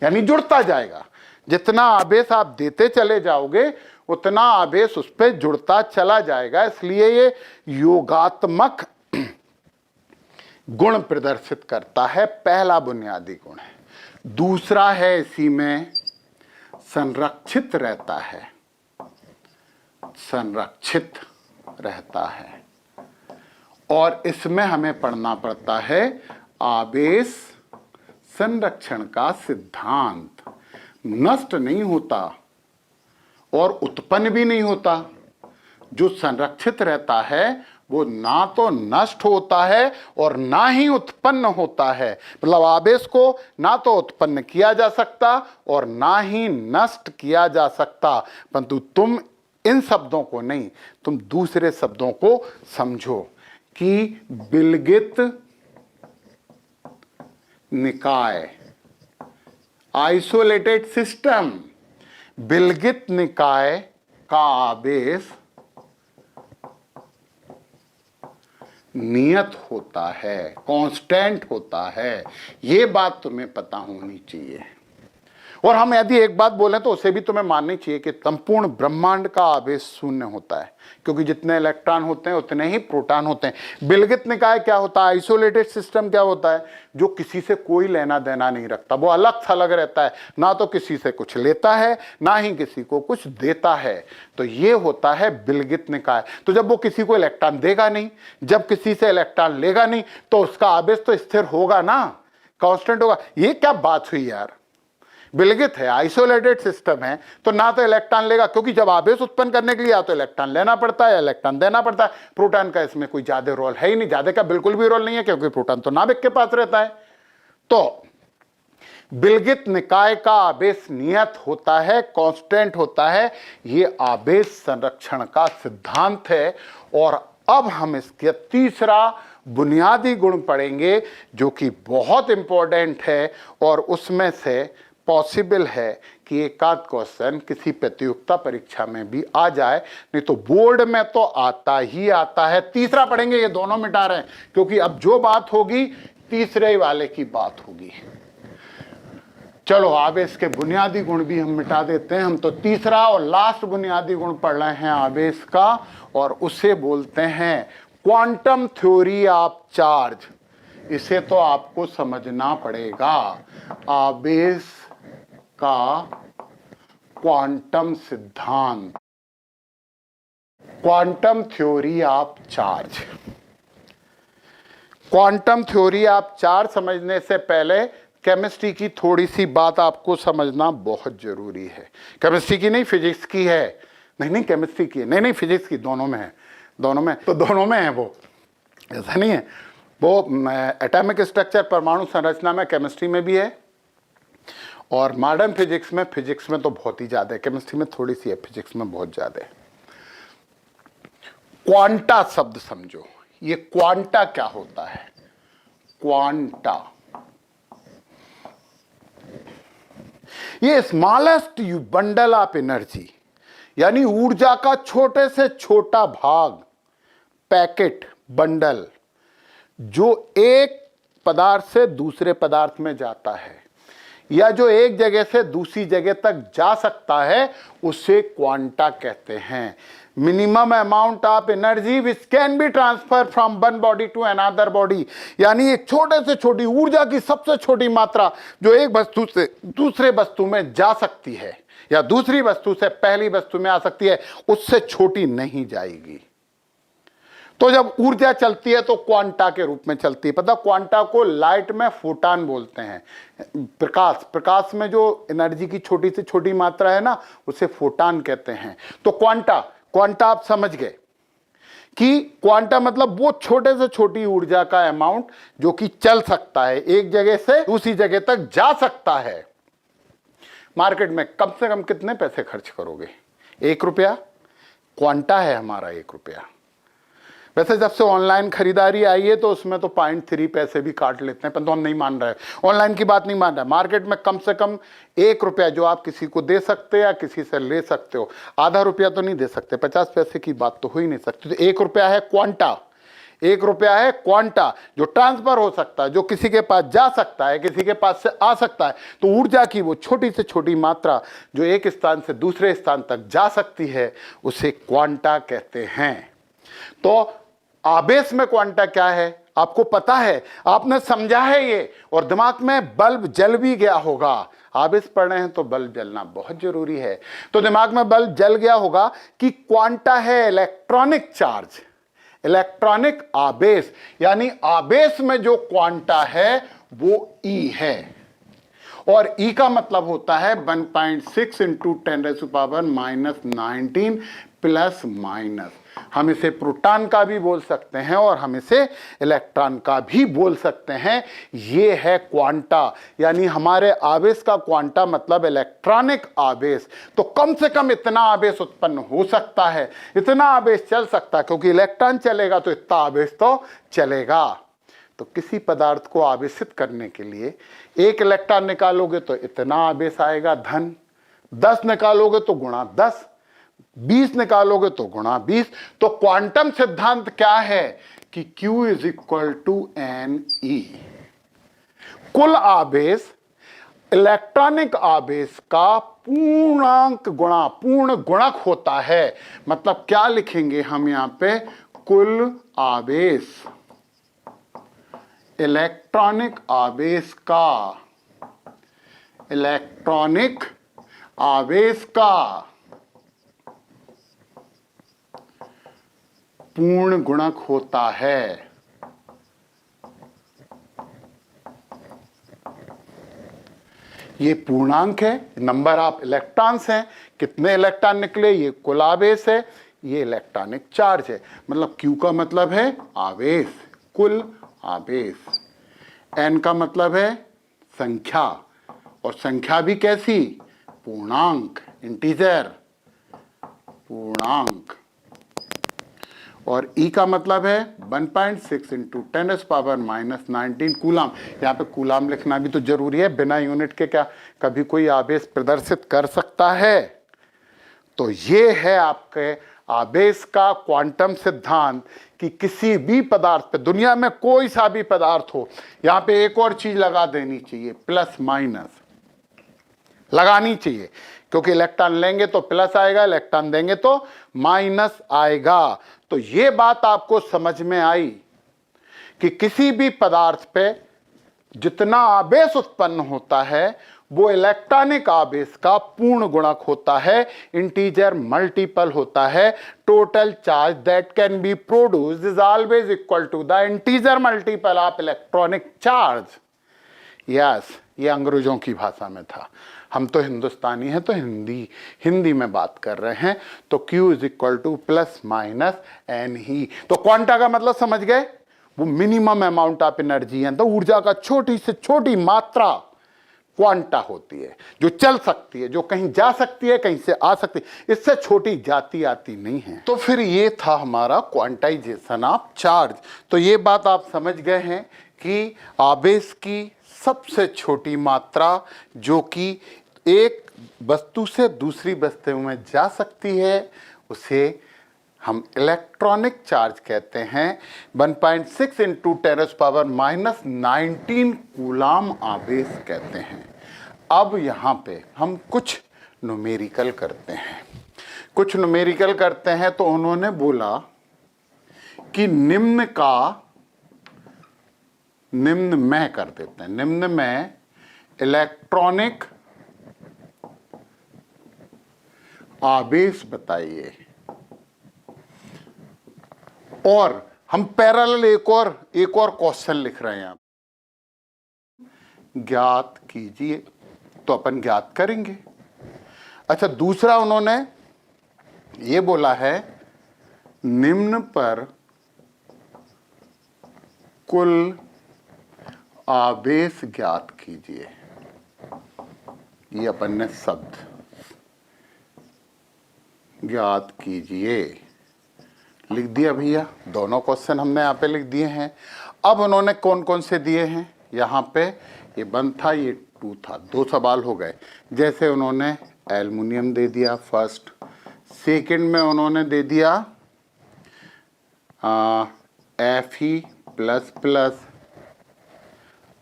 यानी जुड़ता जाएगा। जितना आवेश आप देते चले जाओगे उतना आवेश उस पर जुड़ता चला जाएगा, इसलिए ये योगात्मक गुण प्रदर्शित करता है। पहला बुनियादी गुण है। दूसरा है इसी में संरक्षित रहता है, संरक्षित रहता है। और इसमें हमें पढ़ना पड़ता है आवेश संरक्षण का सिद्धांत नष्ट नहीं होता और उत्पन्न भी नहीं होता। जो संरक्षित रहता है वो ना तो नष्ट होता है और ना ही उत्पन्न होता है। मतलब आवेश को ना तो उत्पन्न किया जा सकता और ना ही नष्ट किया जा सकता। परंतु तुम इन शब्दों को नहीं, तुम दूसरे शब्दों को समझो कि विलगित निकाय, आइसोलेटेड सिस्टम, विलगित निकाय का आवेश नियत होता है, कांस्टेंट होता है। ये बात तुम्हें पता होनी चाहिए। और हम यदि एक बात बोलें तो उसे भी तुम्हें माननी चाहिए कि संपूर्ण ब्रह्मांड का आवेश शून्य होता है, क्योंकि जितने इलेक्ट्रॉन होते हैं उतने ही प्रोटॉन होते हैं। विलगित निकाय क्या होता है, आइसोलेटेड सिस्टम क्या होता है, जो किसी से कोई लेना देना नहीं रखता, वो अलग थलग रहता है, ना तो किसी से कुछ लेता है ना ही किसी को कुछ देता है। तो ये होता है विलगित निकाय। तो जब वो किसी को इलेक्ट्रॉन देगा नहीं, जब किसी से इलेक्ट्रॉन लेगा नहीं, तो उसका आवेश तो स्थिर होगा ना, कांस्टेंट होगा। ये क्या बात हुई यार, विलगित है, आइसोलेटेड सिस्टम है, तो ना तो इलेक्ट्रॉन लेगा, क्योंकि जब आवेश उत्पन्न करने के लिए या तो इलेक्ट्रॉन लेना पड़ता है या इलेक्ट्रॉन देना पड़ता है। प्रोटॉन का इसमें कोई ज्यादा रोल है ही नहीं, ज्यादा का बिल्कुल भी रोल नहीं है, क्योंकि प्रोटॉन तो नाभिक के पास रहता है। तो विलगित निकाय का आवेश नियत होता है, कांस्टेंट होता है। ये आवेश संरक्षण का सिद्धांत है। और अब हम इसके तीसरा बुनियादी गुण पढ़ेंगे जो कि बहुत इंपॉर्टेंट है, और उसमें से पॉसिबल है कि एक आध क्वेश्चन किसी प्रतियोगिता परीक्षा में भी आ जाए, नहीं तो बोर्ड में तो आता ही आता है। तीसरा पढ़ेंगे, ये दोनों मिटा रहे हैं, क्योंकि अब जो बात होगी तीसरे वाले की बात होगी। चलो आवेश के बुनियादी गुण भी हम मिटा देते हैं। हम तो तीसरा और लास्ट बुनियादी गुण पढ़ रहे हैं आवेश का, और उसे बोलते हैं क्वांटम थ्योरी ऑफ चार्ज। इसे तो आपको समझना पड़ेगा, आवेश का क्वांटम सिद्धांत, quantum theory of charge. Quantum theory of charge समझने से पहले केमिस्ट्री की थोड़ी सी बात आपको समझना बहुत जरूरी है। केमिस्ट्री की नहीं, फिजिक्स की है। नहीं केमिस्ट्री की है, नहीं फिजिक्स की, दोनों में है। दोनों में तो दोनों में है, वो ऐसा नहीं है। वो एटॉमिक स्ट्रक्चर, परमाणु संरचना में केमिस्ट्री में भी है, और मॉडर्न फिजिक्स में तो बहुत ही ज्यादा है। केमिस्ट्री में थोड़ी सी है, फिजिक्स में बहुत ज्यादा है। क्वांटा शब्द समझो। ये क्वांटा क्या होता है? क्वांटा ये स्मॉलेस्ट बंडल ऑफ एनर्जी, यानी ऊर्जा का छोटे से छोटा भाग, पैकेट, बंडल, जो एक पदार्थ से दूसरे पदार्थ में जाता है या जो एक जगह से दूसरी जगह तक जा सकता है, उसे क्वांटा कहते हैं। Minimum amount of energy which can be transfer from one body to another body, यानी एक छोटे से छोटी ऊर्जा की सबसे छोटी मात्रा जो एक वस्तु से दूसरे वस्तु में जा सकती है या दूसरी वस्तु से पहली वस्तु में आ सकती है, उससे छोटी नहीं जाएगी। तो जब ऊर्जा चलती है तो क्वांटा के रूप में चलती है। पता, क्वांटा को लाइट में फोटान बोलते हैं। प्रकाश में जो एनर्जी की छोटी से छोटी मात्रा है ना, उसे फोटान कहते हैं। तो क्वांटा आप समझ गए कि क्वांटा मतलब वो छोटे से छोटी ऊर्जा का अमाउंट जो कि चल सकता है, एक जगह से दूसरी जगह तक जा सकता है। मार्केट में कम से कम कितने पैसे खर्च करोगे? 1 रुपया। क्वांटा है हमारा 1 रुपया। वैसे जब से ऑनलाइन खरीदारी आई है तो उसमें तो 0.3 पैसे भी काट लेते हैं, पर तो हम नहीं मान रहे, ऑनलाइन की बात नहीं मान रहे। मार्केट में कम से कम 1 रुपया जो आप किसी को दे सकते या किसी से ले सकते हो, आधा रुपया तो नहीं दे सकते, 50 पैसे की बात तो हो ही नहीं सकती। तो 1 रुपया है क्वांटा। 1 रुपया है क्वांटा जो ट्रांसफर हो सकता है, जो किसी के पास जा सकता है, किसी के पास से आ सकता है। तो ऊर्जा की वो छोटी से छोटी मात्रा जो एक स्थान से दूसरे स्थान तक जा सकती है, उसे क्वांटा कहते हैं। तो आवेश में क्वांटा क्या है आपको पता है, आपने समझा है ये, और दिमाग में बल्ब जल भी गया होगा। आवेश पढ़ रहे हैं तो बल्ब जलना बहुत जरूरी है। तो दिमाग में बल्ब जल गया होगा कि क्वांटा है इलेक्ट्रॉनिक चार्ज। इलेक्ट्रॉनिक आवेश यानी आवेश में जो क्वांटा है वो E है, और E का मतलब होता है 1.6 इंटू 10⁻⁻19 प्लस माइनस। हम इसे प्रोटॉन का भी बोल सकते हैं और हम इसे इलेक्ट्रॉन का भी बोल सकते हैं। ये है क्वांटा, यानी हमारे आवेश का क्वांटा मतलब इलेक्ट्रॉनिक आवेश। तो कम से कम इतना आवेश उत्पन्न हो सकता है, इतना आवेश चल सकता है, क्योंकि इलेक्ट्रॉन चलेगा तो इतना आवेश तो चलेगा। तो किसी पदार्थ को आवेशित करने के लिए एक इलेक्ट्रॉन निकालोगे तो इतना आवेश आएगा धन, 10 निकालोगे तो गुणा 10, 20 निकालोगे तो गुणा 20। तो क्वांटम सिद्धांत क्या है कि Q is equal to NE। कुल आवेश इलेक्ट्रॉनिक आवेश का पूर्णांक गुणा, पूर्ण गुणक होता है। मतलब क्या लिखेंगे हम यहां पे, कुल आवेश इलेक्ट्रॉनिक आवेश का, इलेक्ट्रॉनिक आवेश का पूर्ण गुणक होता है। ये पूर्णांक है, नंबर ऑफ इलेक्ट्रॉन्स हैं, कितने इलेक्ट्रॉन निकले, ये कुल आवेश है, ये इलेक्ट्रॉनिक चार्ज है। मतलब Q का मतलब है आवेश, कुल आवेश। N का मतलब है संख्या, और संख्या भी कैसी, पूर्णांक, इंटीजर, पूर्णांक। और E का मतलब है 1.6 इंटू 10⁻⁻19 कूलाम। यहाँ पे कूलाम लिखना भी तो जरूरी है, बिना यूनिट के क्या कभी कोई आवेश प्रदर्शित कर सकता है। तो ये है आपके आवेश का क्वांटम सिद्धांत कि किसी भी पदार्थ पे, दुनिया में कोई सा भी पदार्थ हो, यहाँ पे एक और चीज लगा देनी चाहिए, प्लस माइनस लगानी चाहिए, क्योंकि इलेक्ट्रॉन लेंगे तो प्लस आएगा, इलेक्ट्रॉन देंगे तो माइनस आएगा। तो ये बात आपको समझ में आई कि किसी भी पदार्थ पे जितना आवेश उत्पन्न होता है वो इलेक्ट्रॉनिक आवेश का पूर्ण गुणक होता है, इंटीजर मल्टीपल होता है। Total charge that can be produced is always equal to the integer multiple of electronic charge. Yes, ये अंग्रेजों की भाषा में था, हम तो हिंदुस्तानी हैं तो हिंदी में बात कर रहे हैं। तो Q is equal to plus minus n ही। तो क्वांटा का मतलब समझ गए, वो मिनिमम अमाउंट ऑफ एनर्जी है, तो ऊर्जा का छोटी से छोटी मात्रा क्वांटा होती है, जो चल सकती है, जो कहीं जा सकती है, कहीं से आ सकती है, इससे छोटी जाती आती नहीं है। तो फिर ये था हमारा क्वांटाइजेशन ऑफ चार्ज। तो ये बात आप समझ गए हैं कि आवेश की सबसे छोटी मात्रा जो कि एक वस्तु से दूसरी वस्तु में जा सकती है, उसे हम इलेक्ट्रॉनिक चार्ज कहते हैं। 1.6 इंटू 10⁻⁻19 कूलाम आवेश कहते हैं। अब यहाँ पे हम कुछ न्यूमेरिकल करते हैं, कुछ न्यूमेरिकल करते हैं। तो उन्होंने बोला कि निम्न में कर देते हैं, निम्न में इलेक्ट्रॉनिक आवेश बताइए। और हम पैरेलल एक और क्वेश्चन लिख रहे हैं, ज्ञात कीजिए। तो अपन ज्ञात करेंगे। अच्छा, दूसरा उन्होंने ये बोला है निम्न पर कुल आवेश ज्ञात कीजिए। ये अपन ने शब्द ज्ञात कीजिए लिख दिया भैया। दोनों क्वेश्चन हमने यहाँ पे लिख दिए हैं। अब उन्होंने कौन कौन से दिए हैं, यहाँ पे ये 1 था, ये 2 था, 2 सवाल हो गए। जैसे उन्होंने एल्युमिनियम दे दिया फर्स्ट, सेकंड में उन्होंने दे दिया Fe++,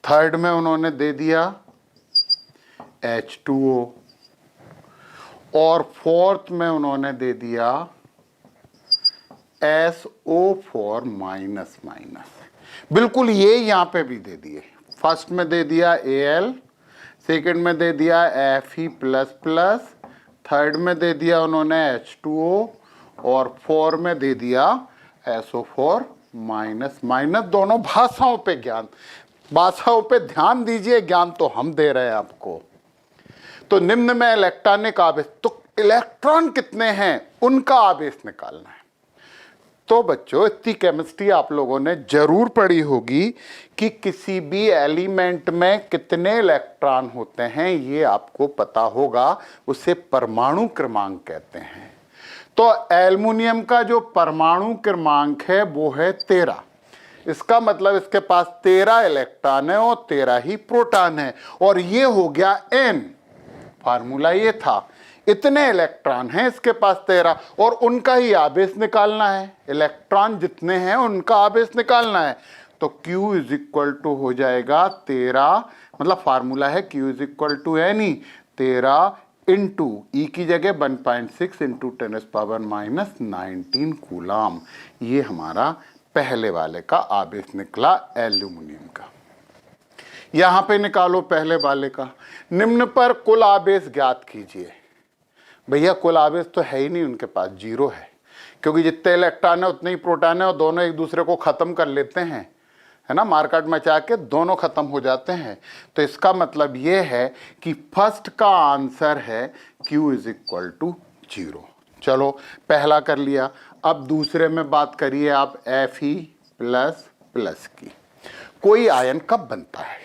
थर्ड में उन्होंने दे दिया H2O, और फोर्थ में उन्होंने दे दिया SO4-। बिल्कुल ये यहाँ पे भी दे दिए। फर्स्ट में दे दिया Al, सेकंड में दे दिया Fe++, थर्ड में दे दिया उन्होंने H2O, और 4 में दे दिया SO4 माइनस माइनस, दोनों भाषाओं पे ध्यान दीजिए, ज्ञान तो हम दे रहे हैं आपको। तो निम्न में इलेक्ट्रॉनिक आवेश, तो इलेक्ट्रॉन कितने हैं उनका आवेश निकालना है। तो बच्चों इतनी केमिस्ट्री आप लोगों ने जरूर पढ़ी होगी कि किसी भी एलिमेंट में कितने इलेक्ट्रॉन होते हैं ये आपको पता होगा, उसे परमाणु क्रमांक कहते हैं। तो एल्युमिनियम का जो परमाणु क्रमांक है वो है 13। इसका मतलब इसके पास 13 इलेक्ट्रॉन है और 13 ही प्रोटॉन है, और ये हो गया N। फार्मूला ये था, इतने इलेक्ट्रॉन हैं इसके पास 13, और उनका ही आवेश निकालना है। इलेक्ट्रॉन जितने हैं उनका आवेश निकालना है। तो Q इज इक्वल टू हो जाएगा 13, मतलब फार्मूला है Q is equal to NE 13 into e की जगह 1.6 इंटू 10⁻⁻19 कूलाम। ये हमारा पहले वाले का आवेश निकला एल्यूमिनियम का। यहां पे निकालो पहले वाले का। निम्न पर कुल आवेश ज्ञात कीजिए। भैया कुल आवेश तो है ही नहीं उनके पास, 0 है, क्योंकि जितने इलेक्ट्रॉन है उतने ही प्रोटॉन है और दोनों एक दूसरे को खत्म कर लेते हैं, है ना, मार्केट में जाके दोनों खत्म हो जाते हैं। तो इसका मतलब ये है कि फर्स्ट का आंसर है Q इज इक्वल टू 0। चलो पहला कर लिया। अब दूसरे में बात करिए आप Fe++ की। कोई आयन कब बनता है?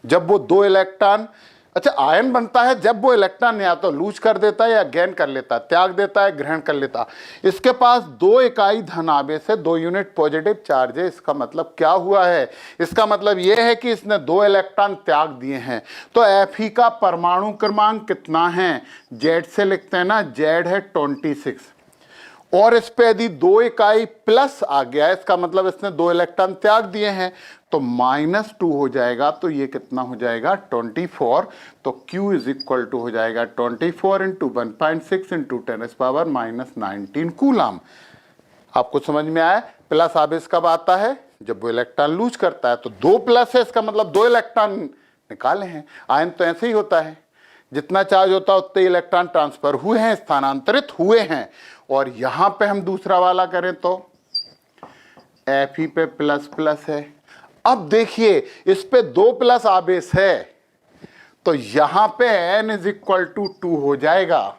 जब वो 2 इलेक्ट्रॉन, अच्छा आयन बनता है जब वो इलेक्ट्रॉन या तो लूज कर देता है या गेन कर लेता है, त्याग देता है, ग्रहण कर लेता है। इसके पास 2 इकाई धन आवेश है, 2 यूनिट पॉजिटिव चार्ज है। इसका मतलब क्या हुआ है? इसका मतलब यह है कि इसने 2 इलेक्ट्रॉन त्याग दिए हैं। तो Fe का परमाणु क्रमांक कितना है? Z से लिखते हैं ना, Z है 26, और इस पे यदि 2 इकाई प्लस आ गया, इसका मतलब इसने 2 इलेक्ट्रॉन त्याग दिए हैं, तो -2 हो जाएगा। तो ये कितना हो जाएगा? 24। तो Q इज इक्वल टू हो जाएगा 24 इंटू 1.6 इंटू 10⁻⁻19 कूलाम। आपको समझ में आया? प्लस आवेश कब आता है? जब वो इलेक्ट्रॉन लूज करता है। तो 2 प्लस है, इसका मतलब 2 इलेक्ट्रॉन निकाले हैं। आयन तो ऐसे ही होता है, जितना चार्ज होता है उतने इलेक्ट्रॉन ट्रांसफर हुए हैं, स्थानांतरित हुए हैं। और यहां पे हम दूसरा वाला करें तो Fe पे प्लस है। अब देखिए इस पे 2 प्लस आवेश है, तो यहां पे N इज इक्वल टू 2 हो जाएगा।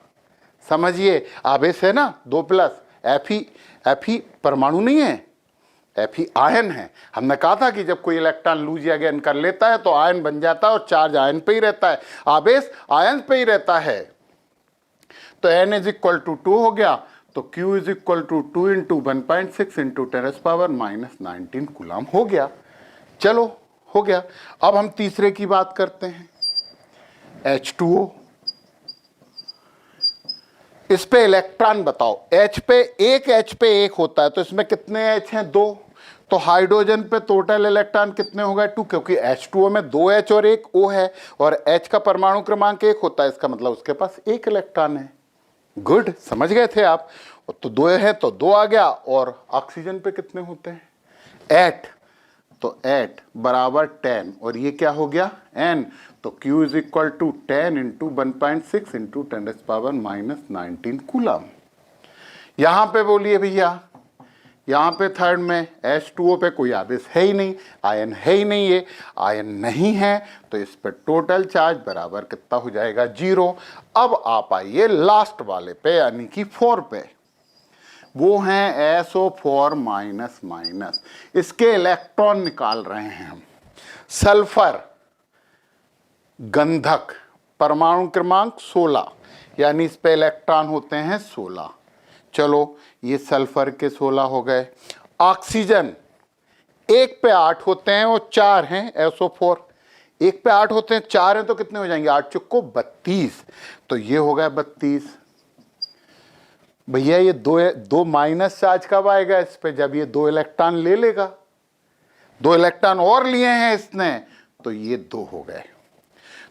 समझिए आवेश है ना 2 प्लस। Fe परमाणु नहीं है, Fe आयन है। हमने कहा था कि जब कोई इलेक्ट्रॉन लूज या गेन कर लेता है तो आयन बन जाता है और चार्ज आयन पे ही रहता है, आवेश आयन पे ही रहता है। तो N इज इक्वल टू 2 हो गया। तो Q is equal to 2 into 1.6 into 10⁻⁻19 coulomb हो गया। चलो हो गया। अब हम तीसरे की बात करते हैं, H2O। इस पे इलेक्ट्रॉन बताओ। H पे एक होता है, तो इसमें कितने H हैं? 2। तो हाइड्रोजन पे टोटल इलेक्ट्रॉन कितने हो गए? 2, क्योंकि H2O में 2 H और 1 O है, और H का परमाणु क्रमांक 1 होता है। इसका मतलब उसके पास 1 इलेक्ट्रॉन है। गुड, समझ गए थे आप? तो 2 है तो 2 आ गया। और ऑक्सीजन पे कितने होते हैं? 8। तो 8 बराबर 10, और ये क्या हो गया? N। तो Q is equal to 10 into 1.6 into 10⁻⁻19 coulomb. यहां पे बोलिए भैया, यहां पे थर्ड में H2O पे कोई आवेश है ही नहीं, आयन है ही नहीं। ये आयन नहीं है, तो इस पे टोटल चार्ज बराबर कितना हो जाएगा? 0। अब आप आइए लास्ट वाले पे, यानी कि 4 पे। वो हैं SO4-। इसके इलेक्ट्रॉन निकाल रहे हैं हम। सल्फर गंधक, परमाणु क्रमांक 16, यानी इस पे इलेक्ट्रॉन होते हैं 16। चलो ये सल्फर के 16 हो गए। ऑक्सीजन 1 पे 8 होते हैं और 4 हैं SO4। 1 पे 8 होते हैं, 4 हैं, तो कितने हो जाएंगे? 8 चुक्को 32। तो ये हो गया 32। भैया ये 2 माइनस चार्ज कब आएगा इस पे? जब ये 2 इलेक्ट्रॉन ले लेगा। 2 इलेक्ट्रॉन और लिए हैं इसने, तो ये 2 हो गए।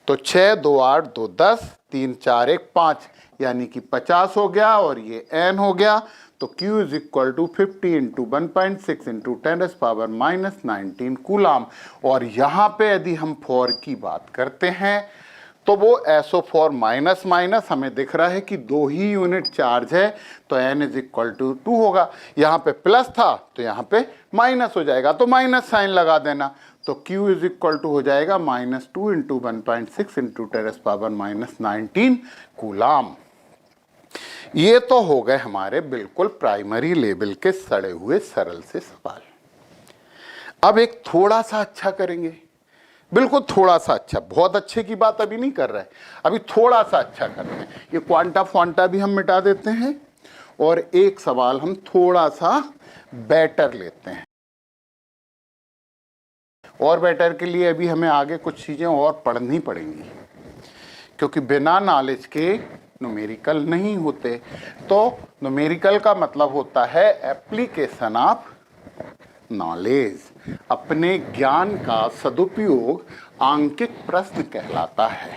तो 6, 2, 8, 2, 10, 3, 4, 1, 5, यानी कि 50 हो गया। और ये N हो गया। तो Q is equal to 50 into 1.6 into 10⁻⁻19 coulomb. और यहां पे यदि हम 4 की बात करते हैं तो वो SO4 माइनस माइनस हमें दिख रहा है कि 2 ही यूनिट चार्ज है, तो N इज इक्वल टू 2 होगा। यहाँ पे प्लस था तो यहाँ पे माइनस हो जाएगा, तो माइनस साइन लगा देना, तो Q इज इक्वल टू हो जाएगा -2 इंटू 1.6 इंटू 10⁻⁹ कूलाम। ये तो हो गए हमारे बिल्कुल प्राइमरी लेवल के सड़े हुए सरल से सवाल। अब एक थोड़ा सा अच्छा करेंगे, बिल्कुल थोड़ा सा अच्छा, बहुत अच्छे की बात अभी नहीं कर रहे, अभी थोड़ा सा अच्छा करते हैं। ये क्वांटा फ्वांटा भी हम मिटा देते हैं और एक सवाल हम थोड़ा सा बेटर लेते हैं। और बेटर के लिए अभी हमें आगे कुछ चीज़ें और पढ़नी पड़ेंगी, क्योंकि बिना नॉलेज के न्यूमेरिकल नहीं होते। तो न्यूमेरिकल का मतलब होता है एप्लीकेशन ऑफ नॉलेज, अपने ज्ञान का सदुपयोग आंकिक प्रश्न कहलाता है।